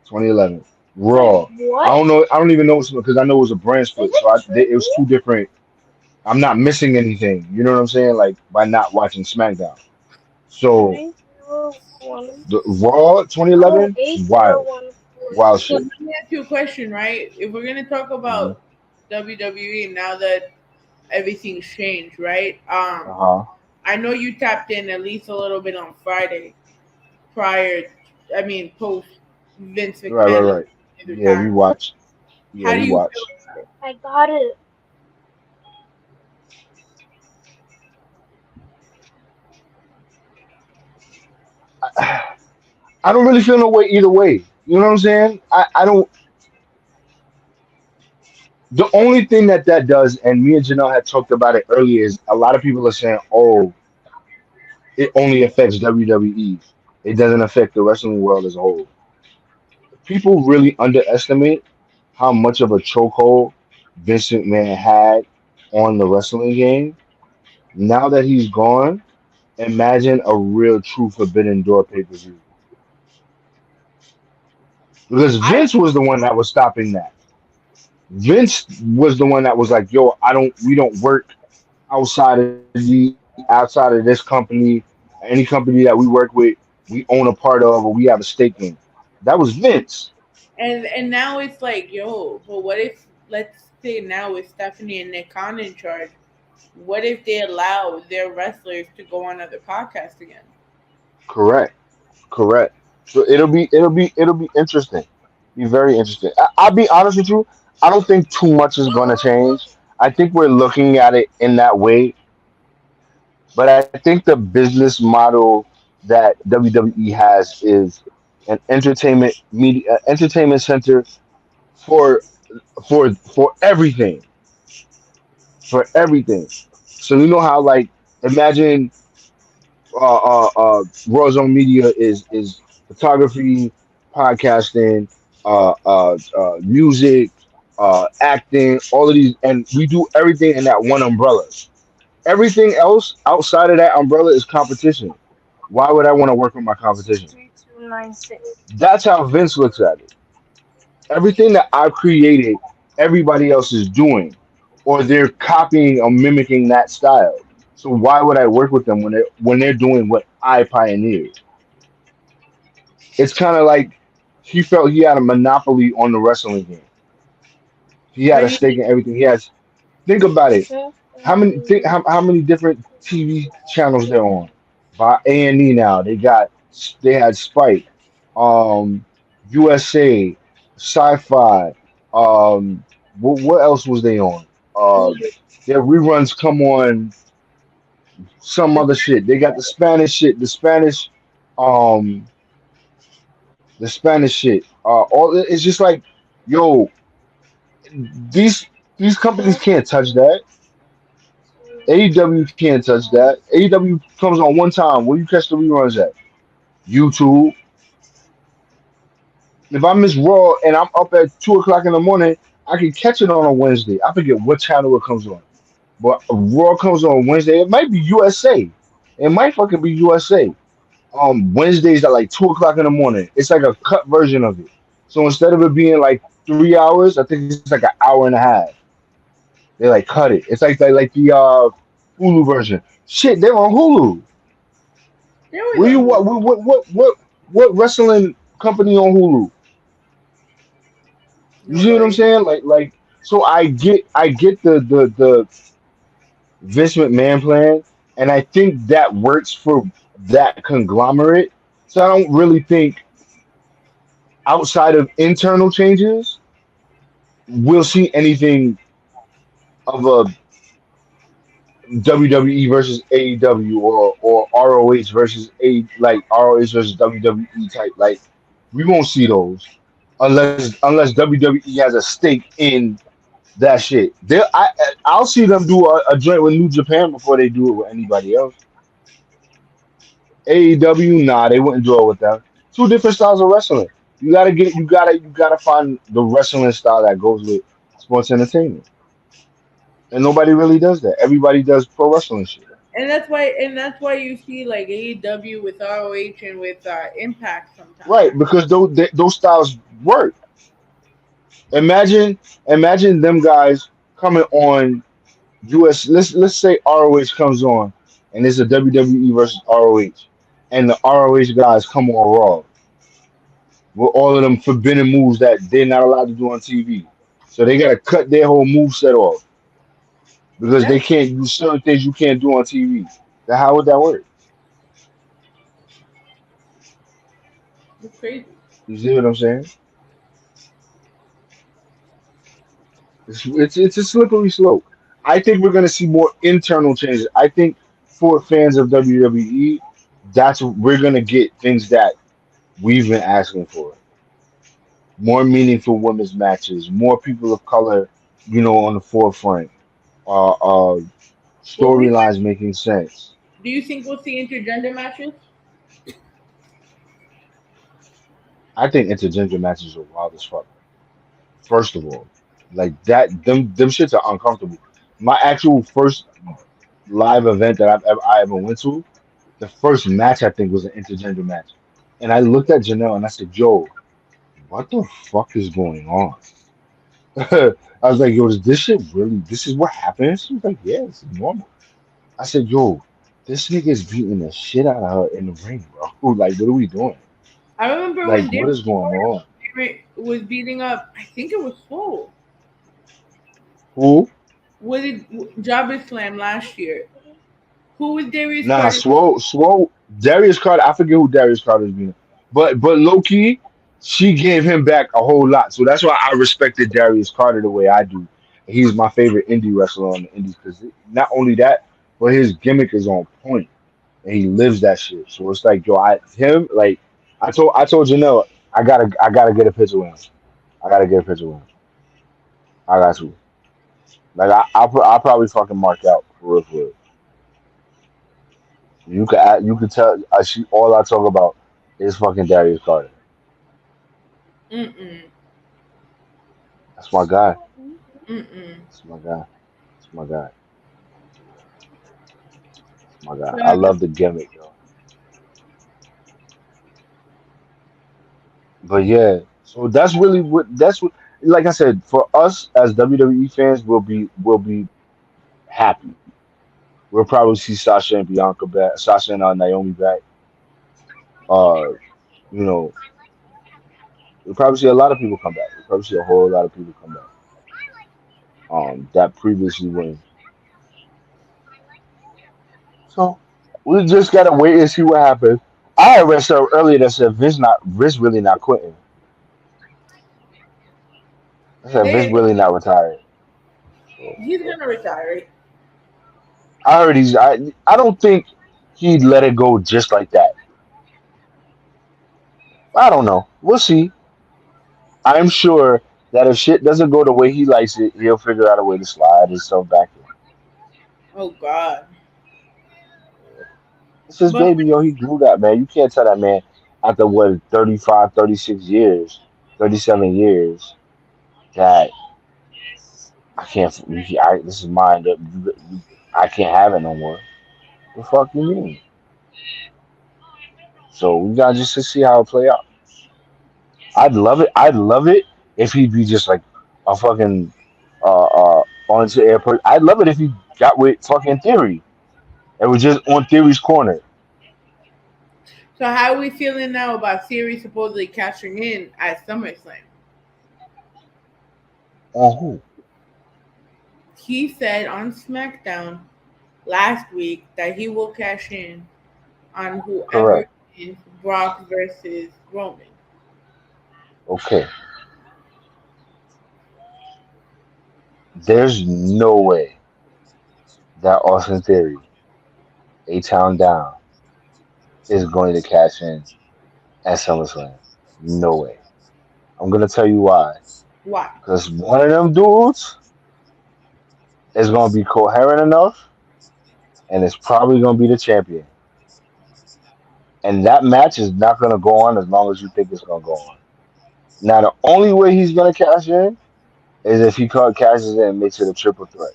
2011. Raw. I don't know. I don't even know because I know it was a brand split, so it was two different. I'm not missing anything. You know what I'm saying? Like by not watching SmackDown. So the Raw 2011, wild, wild So shit. let me ask you a question, right? If we're gonna talk Uh about WWE now that everything's changed, right? huh. I know you tapped in at least a little bit on Friday post Vince Right, right, McMahon right. Yeah, we retirement. watched. Yeah, How do we you feel watched. about it? I don't really feel no way either way. You know what I'm saying? I don't. The only thing that does, and me and Janelle had talked about it earlier, is a lot of people are saying, "Oh, it only affects WWE. It doesn't affect the wrestling world as a whole." People really underestimate how much of a chokehold Vince McMahon had on the wrestling game. Now that he's gone, imagine a real true Forbidden Door pay per view. Because I Vince was the one that was stopping that. Vince was the one that was like, "Yo, we don't work outside of this company, any company that we work with, we own a part of or we have a stake in." That was Vince. and now it's like, yo, but what if let's say now with Stephanie and Nick Khan in charge, what if they allow their wrestlers to go on other podcasts again? Correct. Correct. So it'll be interesting. Be very interesting. I'll be honest with you. I don't think too much is going to change. I think we're looking at it in that way, but I think the business model that WWE has is an entertainment center for for everything, for everything. So you know how like imagine Rawrrzone Media is photography, podcasting, music, acting, all of these, and we do everything in that one umbrella. Everything else outside of that umbrella is competition. Why would I want to work with my competition? That's how Vince looks at it. Everything that I've created, everybody else is doing, or they're copying or mimicking that style. So why would I work with them when they're doing what I pioneered? It's kind of like he felt he had a monopoly on the wrestling game. He So had a you stake think in everything. He has. Think about it. How many different TV channels they're on? By A&E now. They had Spike, um, USA, Sci-Fi. What else was they on? Uh, Hulu? their reruns come on some other shit. They got the Spanish shit, um, the Spanish shit. All it's just like, yo, these these companies can't touch that. AEW can't touch that. AEW comes on one time. Where you catch the reruns at? YouTube. If I miss Raw and I'm up at 2 o'clock in the morning, I can catch it on a Wednesday. I forget what channel it comes on. But Raw comes on Wednesday. It might be USA. It might fucking be USA. Wednesdays at like 2 o'clock in the morning. It's like a cut version of it. So instead of it being like 3 hours, I think it's like an hour and a half. They like cut it. It's like the Hulu version. Shit, they're on Hulu. There we Where you go. what wrestling company on Hulu? You see what I'm Nobody. saying? So I get the Vince McMahon plan, and I think that works for that conglomerate. So I don't really think outside of internal changes we'll see anything of a WWE versus AEW or ROH versus ROH versus WWE type. Like we won't see those unless WWE has a stake in that shit. I'll see them do a joint with New Japan before they do it with anybody else. AEW, nah, they wouldn't do it with them. Two different styles of wrestling. You gotta find the wrestling style that goes with sports entertainment. And nobody really does that. Everybody does pro wrestling shit. And that's why you see like AEW with ROH and with Impact sometimes. Right, because those styles work. Imagine them guys coming on US. Let's say ROH comes on, and it's a WWE versus ROH, and the ROH guys come on Raw with all of them forbidden moves that they're not allowed to do on TV. So they gotta cut their whole move set off because they That's, can't do certain things you can't do on TV. Now, how would that work? that's crazy. You see what I'm saying? It's a slippery slope. I think we're gonna see more internal changes. I think for fans of WWE, we're gonna get things that we've been asking for. More meaningful women's matches, more people of color, on the forefront. Uh, uh, Well, we Storylines making sense. do you think we'll see intergender matches? I think intergender matches are wild as fuck. First of all, like that, them shits are uncomfortable. My actual first live event that I ever went to, the first match I think was an intergender match, and I looked at Janelle and I said, "Yo, what the fuck is going on?" I was like, "Yo, is this shit really? This is what happens?" She was like, "Yeah, this is normal." I said, "Yo, this nigga's beating the shit out of her in the ring, bro. Like, what are we doing? I remember Like, when what is going on?" Darius was beating up. I think it was Soul. Who? Was it Jabba Slam last year? Who was Darius Nah, Carter? Swole. Darius Carter. I forget who Darius Carter is being, but low key, she gave him back a whole lot. So that's why I respected Darius Carter the way I do. He's my favorite indie wrestler on the indies because not only that, but his gimmick is on point and he lives that shit. So it's like, yo, I told Janelle, I gotta get a picture with him. I gotta get a picture with him. I got to. Like I'll probably fucking mark out for real, for real. You could tell she all I talk about is fucking Darius Carter. Mm-mm. That's my guy. Mm-mm. That's my guy. That's my guy. That's my guy. I Uh, love the gimmick, yo. But yeah, so that's what like I said, for us as WWE fans, we'll be happy. We'll probably see Sasha and Bianca back, Sasha and Naomi back. Uh, you know, You'll probably see a lot of people come back. You'll probably see a whole lot of people come back. That previously win. So we just gotta wait and see what happens. I read so earlier that said Vince really not quitting. I said Vince They, really not retired. So, he's gonna retire. I heard I don't think he'd let it go just like that. I don't know. We'll see. I'm sure that if shit doesn't go the way he likes it, he'll figure out a way to slide himself back in. Oh God. It's his But baby, yo. He grew that, man. You can't tell that man after what 35, 36 years, 37 years that I can't. This is mine. I can't have it no more. The fuck you mean? So we gotta just to see how it play out. I'd love it. I'd love it if he'd be just like a fucking onto airport. I'd love it if he got with fucking Theory. It was just on Theory's corner. so how are we feeling now about Thiery supposedly cashing in at SummerSlam? On who? He said on SmackDown last week that he will cash in on whoever Correct. is Brock versus Roman. Okay. There's no way that Austin Theory, A Town Down, is going to cash in at SummerSlam. No way. I'm gonna tell you why. Why? Because one of them dudes is gonna be coherent enough, and it's probably gonna be the champion. And that match is not gonna go on as long as you think it's gonna go on. Now, the only way he's gonna cash in is if he cashes in and makes it a triple threat.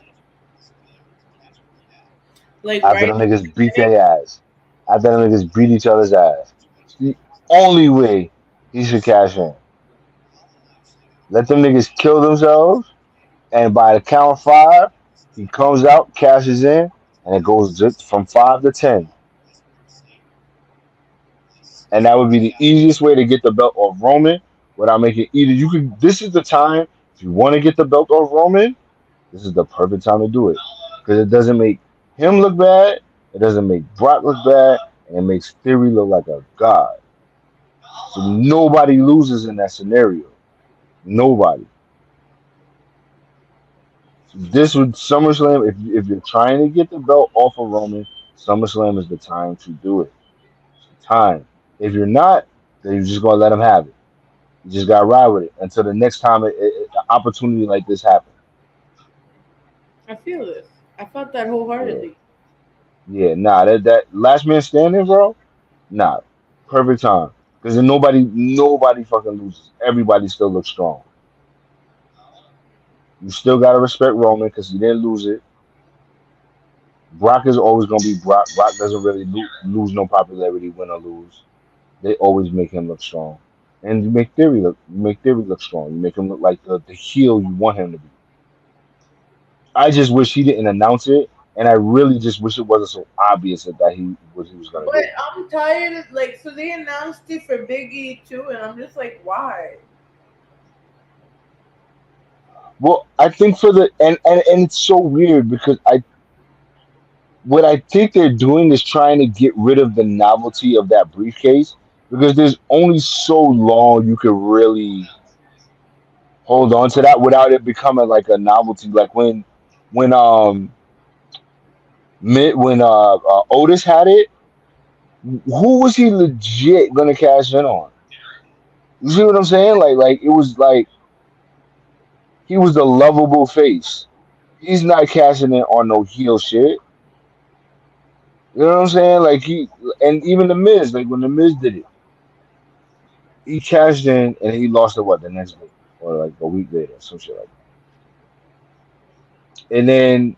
Like After the right niggas beat their ass. After the niggas beat each other's ass. It's the only way he should cash in. Let them niggas kill themselves, and by the count of five, he comes out, cashes in, and it goes just from 5 to 10. And that would be the easiest way to get the belt off Roman without making either. You could. This is the time if you want to get the belt off Roman. This is the perfect time to do it because it doesn't make him look bad, it doesn't make Brock look bad, and it makes Theory look like a god. So nobody loses in that scenario. Nobody. So this would SummerSlam. If you're trying to get the belt off of Roman, SummerSlam is the time to do it. It's the time. If you're not, then you're just gonna let him have it. You just gotta ride with it until the next time an opportunity like this happens. I feel this. I felt that Yeah, wholeheartedly. yeah. Nah, that last man standing, bro. Nah, perfect time because then nobody fucking loses. Everybody still looks strong. You still gotta respect Roman because he didn't lose it. Brock is always gonna be Brock. Brock doesn't really lose no popularity, win or lose. They always make him look strong, and you make Theory look strong. You make him look like the heel you want him to be. I just wish he didn't announce it, and I really just wish it wasn't so obvious that he was gonna But do it. I'm tired of like so they announced it for Big E too, and I'm just like, why? Well, I think for the and it's so weird because what I think they're doing is trying to get rid of the novelty of that briefcase because there's only so long you can really hold on to that without it becoming like a novelty. Like when Otis had it, who was he legit gonna cash in on? You see what I'm saying? Like it was like he was the lovable face. He's not cashing in on no heel shit. You know what I'm saying? Like and even the Miz, like when the Miz did it, he cashed in and he lost it what the next week or like a week later, some shit like that. And then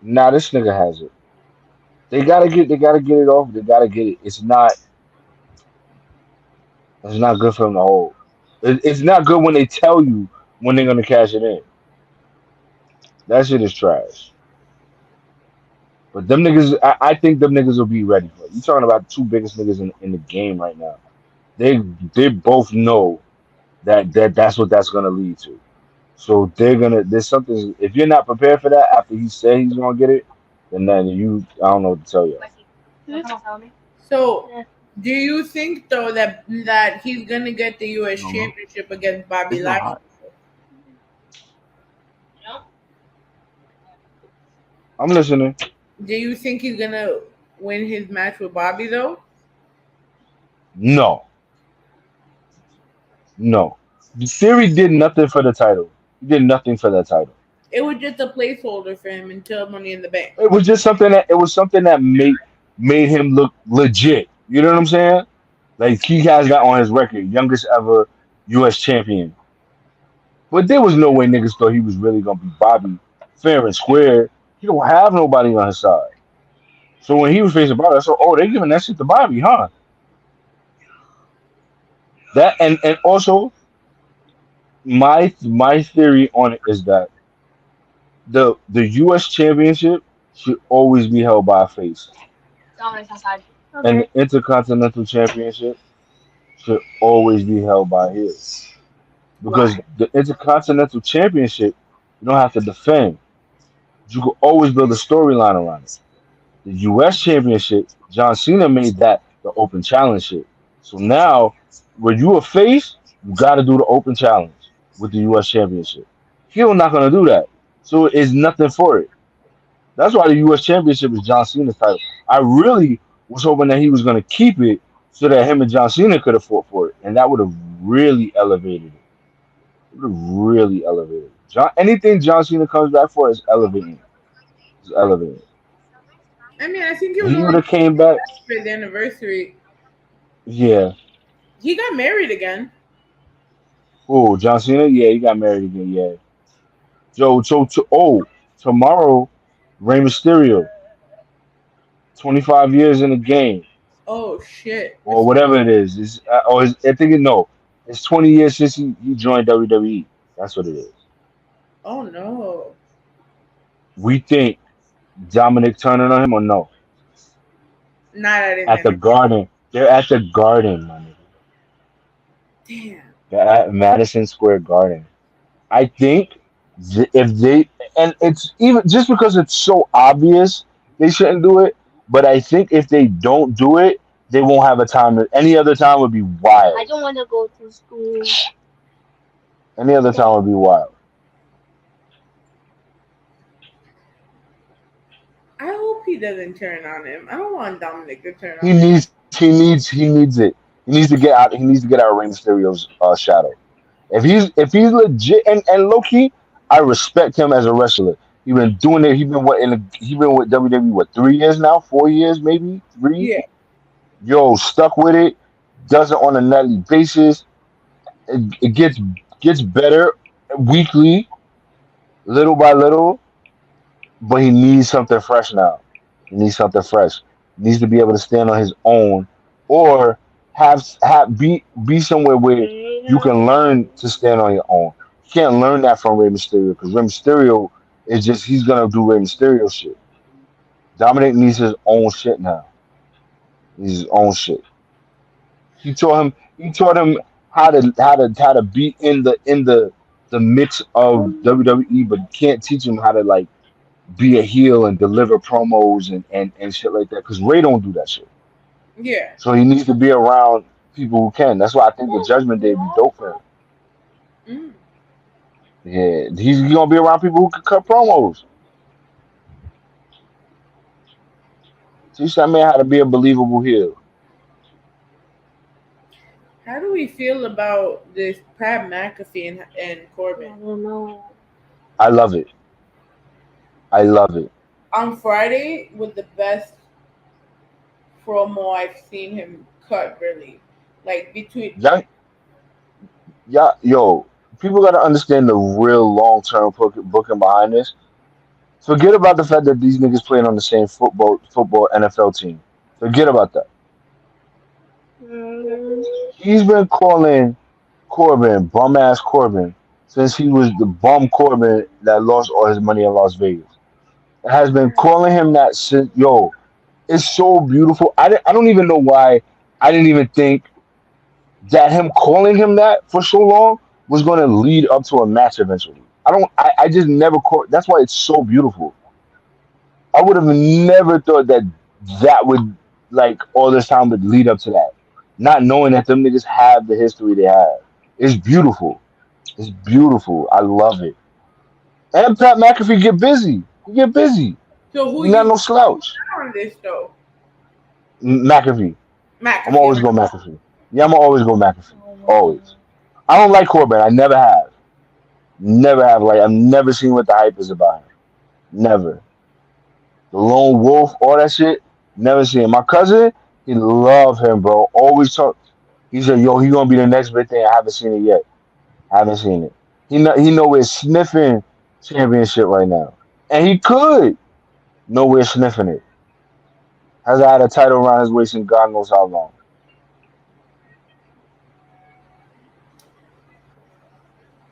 now this nigga has it. They gotta get it off. They gotta get it. It's not good for them to hold. It's not good when they tell you when they're gonna cash it in. That shit is trash. But them niggas, I think them niggas will be ready for it. You talking about two biggest niggas in the game right now. They they both know that's what that's gonna lead to. So they're gonna there's something if you're not prepared for that after he said he's gonna get it, then you I don't know what to tell you. So, do you think though that he's gonna get the U.S. No, championship against Bobby it's not Lashley? hot. I'm listening. Do you think he's gonna win his match with Bobby though? No, no. Theory did nothing for the title. He did nothing for that title. It was just a placeholder for him until Money in the Bank. It was something that made him look legit. You know what I'm saying? Like he has that on his record, youngest ever U.S. champion. But there was no way niggas thought he was really gonna be Bobby fair and square. He don't have nobody on his side. So when he was facing Bobby, I said, "Oh, they giving that shit to Bobby, huh?" That and also my theory on it is that the U.S. championship should always be held by a face, and the Intercontinental Championship should always be held by his. Because the Intercontinental Championship, you don't have to defend. You can always build a storyline around it. The U.S. Championship, John Cena made that the open challenge shit. So now, when you a face, you got to do the open challenge with the U.S. Championship. He's not gonna do that, so it's nothing for it. That's why the U.S. Championship is John Cena's title. I really was hoping that he was gonna keep it so that him and John Cena could have fought for it, and that would have really elevated it. Would have really elevated it. Anything John Cena comes back for is elevating. It's elevating. I mean, I think it was He would only have came back. for the anniversary. Yeah. He got married again. Oh, John Cena. Yeah, he got married again. Yeah. Tomorrow, Rey Mysterio, 25 years in the game Oh shit! or whatever it is. I think no, it's 20 years since he joined WWE. That's what it is. Oh no! We think Dominic turning on him or no? Not at his At the anniversary. Garden. They're at the Garden, my nigga. Damn. They're at Madison Square Garden. I think if they and it's even just because it's so obvious they shouldn't do it. But I think if they don't do it, they won't have a time. Any other time would be wild. I don't want to go to school. Any other time would be wild. I hope he doesn't turn on him. I don't want Dominic to turn on He him. needs it. He needs to get out. He needs to get out of Rey Mysterio's shadow. If he's legit and low key, I respect him as a wrestler. He been doing it. He been with WWE what 3 years now, 4 years maybe 3. Yeah. Yo, stuck with it. Does it on a nightly basis. It gets better weekly, little by little. But he needs something fresh now. He needs something fresh. He needs to be able to stand on his own, or be somewhere where you can learn to stand on your own. You can't learn that from Rey Mysterio because Rey Mysterio is just he's gonna do Rey Mysterio shit. Dominic needs his own shit now. He needs his own shit. He taught him how to be in the mix of WWE, but you can't teach him how to like be a heel and deliver promos and shit like that because Ray don't do that shit. Yeah. So he needs to be around people who can. That's why I think the Judgment Day be dope for him. Yeah, he's gonna be around people who can cut promos. Teach that man how to be a believable heel. How do we feel about this Pat McAfee and Corbin? I don't know. I love it. I love it. On Friday was the best promo I've seen him cut. Really, like between. Yo, people gotta understand the real long-term booking behind this. Forget about the fact that these niggas playing on the same football NFL team. Forget about that. He's been calling Corbin bum ass Corbin since he was the bum Corbin that lost all his money in Las Vegas. Has been calling him that since it's so beautiful. I don't even know why I didn't even think that him calling him that for so long was going to lead up to a match eventually. I just never caught. That's why it's so beautiful. I would have never thought that that would like all this time would lead up to that. Not knowing that them niggas have the history they have. It's beautiful. It's beautiful. I love it. And Pat McAfee get busy. He get busy. So who He not you no slouch. on this though? McAfee. I'm McAfee. always go McAfee. Yeah, I'm always go McAfee. Always. I don't like Corbin. I never have. Never have. Like I've never seen what the hype is about him. Never. The Lone Wolf, all that shit. Never seen it. My cousin, he love him, bro. Always talk. He said, "Yo, he gonna be the next big thing." I haven't seen it yet. Haven't seen it. He nowhere sniffing championship right now, and he could nowhere sniffing it. Has had a title around his waist in God knows how long.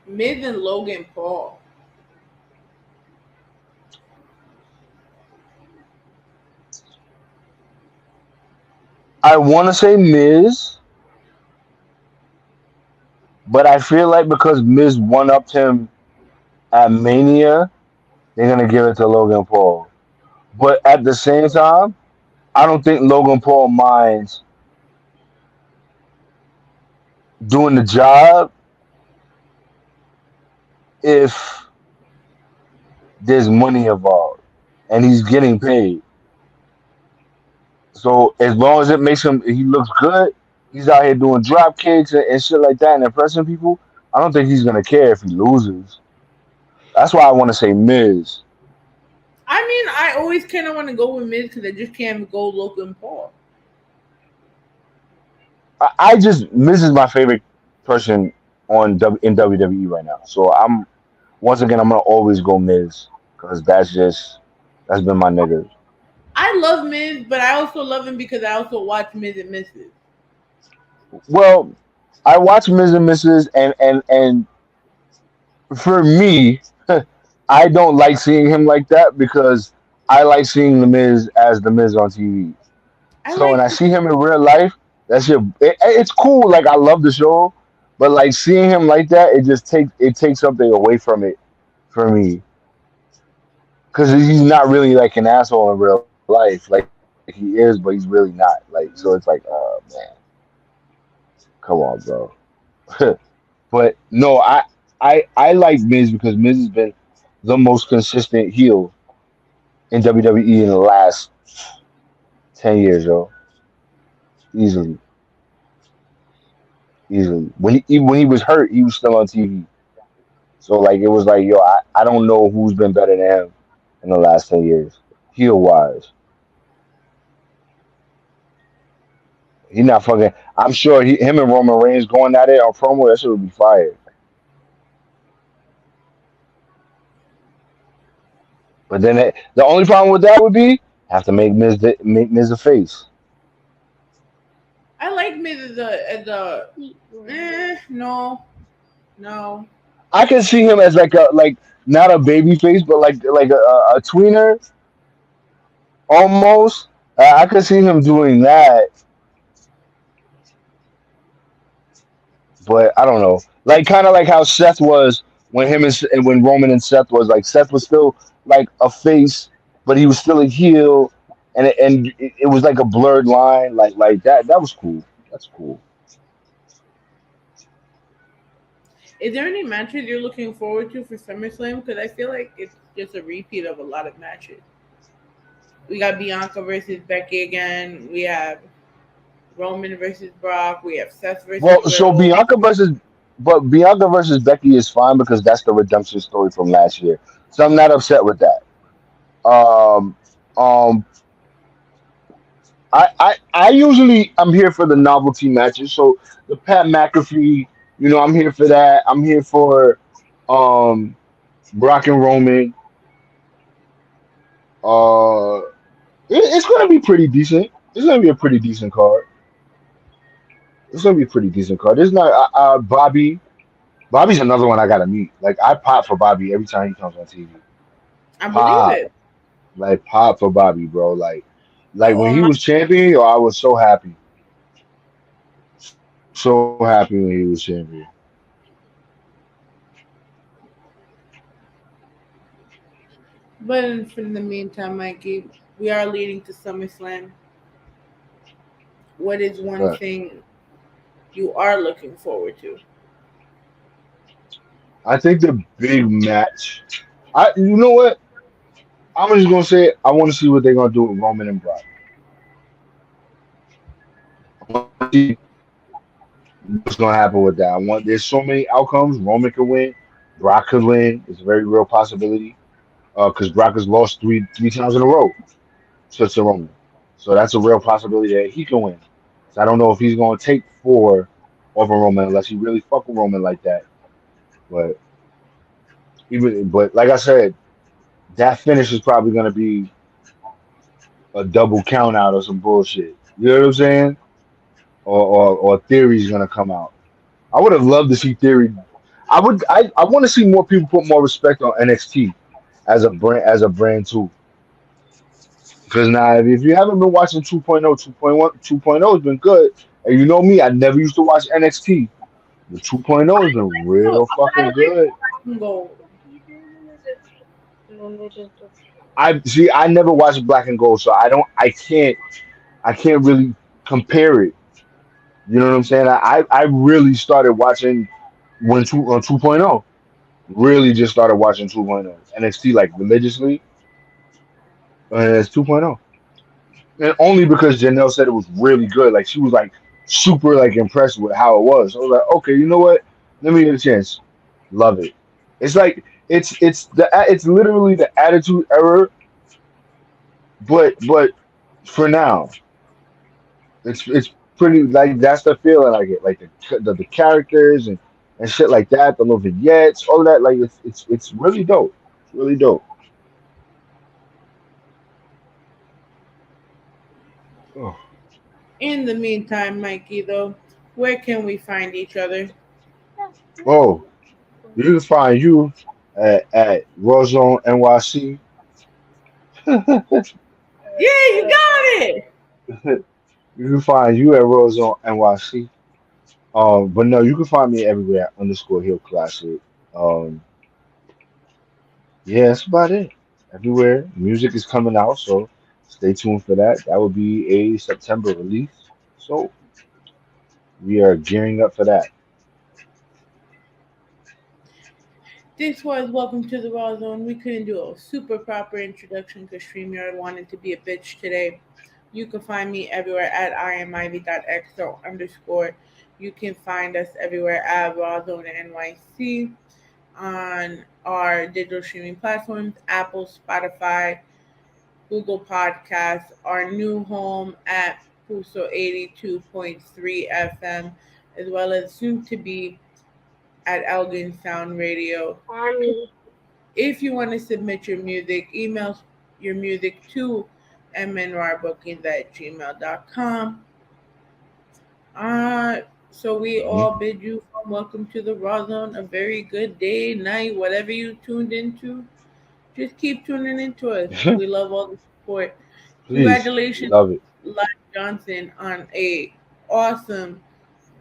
Miz and Logan Paul. I want to say Miz, but I feel like because Miz one upped him at Mania, they're gonna give it to Logan Paul. But at the same time, I don't think Logan Paul minds doing the job if there's money involved and he's getting paid. So as long as it makes him, he looks good. He's out here doing drop kicks and shit like that and impressing people. I don't think he's gonna care if he loses. That's why I want to say Miz. I mean, I always kind of want to go with Miz because I just can't go Logan Paul. I just Miz is my favorite person in WWE right now. So I'm once again I'm gonna always go Miz because that's been my nigga. I love Miz, but I also love him because I also watch Miz and Mrs. Well, I watch Miz and Mrs. and for me, I don't like seeing him like that because I like seeing the Miz as the Miz on TV. So when I see him in real life, that shit it's cool. Like I love the show, but like seeing him like that, it takes something away from it for me because he's not really like an asshole in real life. Like he is, but he's really not. Like so, it's like, oh man, come on, bro. But no, I like Miz because Miz has been the most consistent heel in WWE in the last 10 years, yo. Easily, easily. When he was hurt, he was still on TV. So like it was like, yo, I don't know who's been better than him in the last 10 years, heel wise. He not fucking. I'm sure him and Roman Reigns going at it on promo. That shit would be fire. But then the only problem with that would be have to make Miz a face. I like Miz no. I can see him as like not a baby face, but like a tweener almost. I could see him doing that, but I don't know. Like kind of like how Seth was when and when Roman and Seth was like Seth was still like a face, but he was still a heel, and it was like a blurred line, like that. That was cool. That's cool. Is there any matches you're looking forward to for SummerSlam? Because I feel like it's just a repeat of a lot of matches. We got Bianca versus Becky again. We have Roman versus Brock. We have Seth versus. Well, so Riddle. Bianca versus Becky is fine because that's the redemption story from last year. So I'm not upset with that. Um, um, I usually I'm here for the novelty matches. So the Pat McAfee, I'm here for that. I'm here for um Brock and Roman. Uh, it's gonna be pretty decent. It's gonna be a pretty decent card. It's gonna be a pretty decent card. There's not Bobby. Bobby's another one I gotta meet. Like I pop for Bobby every time he comes on TV. I Pop, believe it. like pop for Bobby, bro. Like when Oh he my! was champion, yo, I was so happy. So happy when he was champion. But in the meantime, Mikey, we are leading to SummerSlam. What is one But thing you are looking forward to? I think the big match. You know what? I'm just gonna say I want to see what they're gonna do with Roman and Brock. I want to see what's gonna happen with that. I want. There's so many outcomes. Roman could win. Brock could win. It's a very real possibility. Because Brock has lost three times in a row to Roman. So that's a real possibility that he can win. So I don't know if he's gonna take four over Roman unless he really fuck with Roman like that. But but like I said, that finish is probably gonna be a double count out or some bullshit. You know what I'm saying? Or Theory's gonna come out. I would have loved to see Theory. I want to see more people put more respect on NXT as a brand too. Because now if you haven't been watching 2.0, 2.1, 2.0 has been good. And you know me, I never used to watch NXT. The 2.0 has been real fucking good. Go. I never watched Black and Gold, so I can't really compare it. You know what I'm saying? I really started watching when two on 2.0. Really just started watching 2.0. NXT like religiously. And it's 2.0. And only because Janelle said it was really good. Like she was like super like impressed with how it was. I was like, okay, you know what? Let me get a chance. Love it. It's like it's literally the attitude error, but for now, it's pretty like that's the feeling I get. Like the characters and shit like that, the little vignettes, all that. Like it's really dope. It's really dope. Oh, In the meantime, Mikey, though, where can we find each other? oh, you can find you at Rawrrzone NYC. Yeah, you got it. You can find you at Rawrrzone NYC. But no, you can find me everywhere at underscore Hill Classic. Um, yeah, that's about it. Everywhere. Music is coming out, so stay tuned for that. That will be a September release. So we are gearing up for that. This was Welcome to the Raw Zone. We couldn't do a super proper introduction because StreamYard wanted to be a bitch today. You can find me everywhere at imivy.xo underscore. You can find us everywhere at Rawzone NYC on our digital streaming platforms, Apple, Spotify, Google Podcasts, our new home at Puso 82.3 FM, as well as soon to be at Elgin Sound Radio. Army. If you want to submit your music, email your music to mnrbookings at gmail.com. So we Mhm. all bid you from welcome to the Raw Zone. A very good day, night, whatever you tuned into. Just keep tuning into us. We love all the support. Please, Congratulations, love it. Live Johnson, on a awesome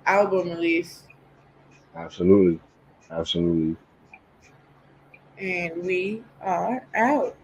album release. Absolutely, absolutely. And we are out.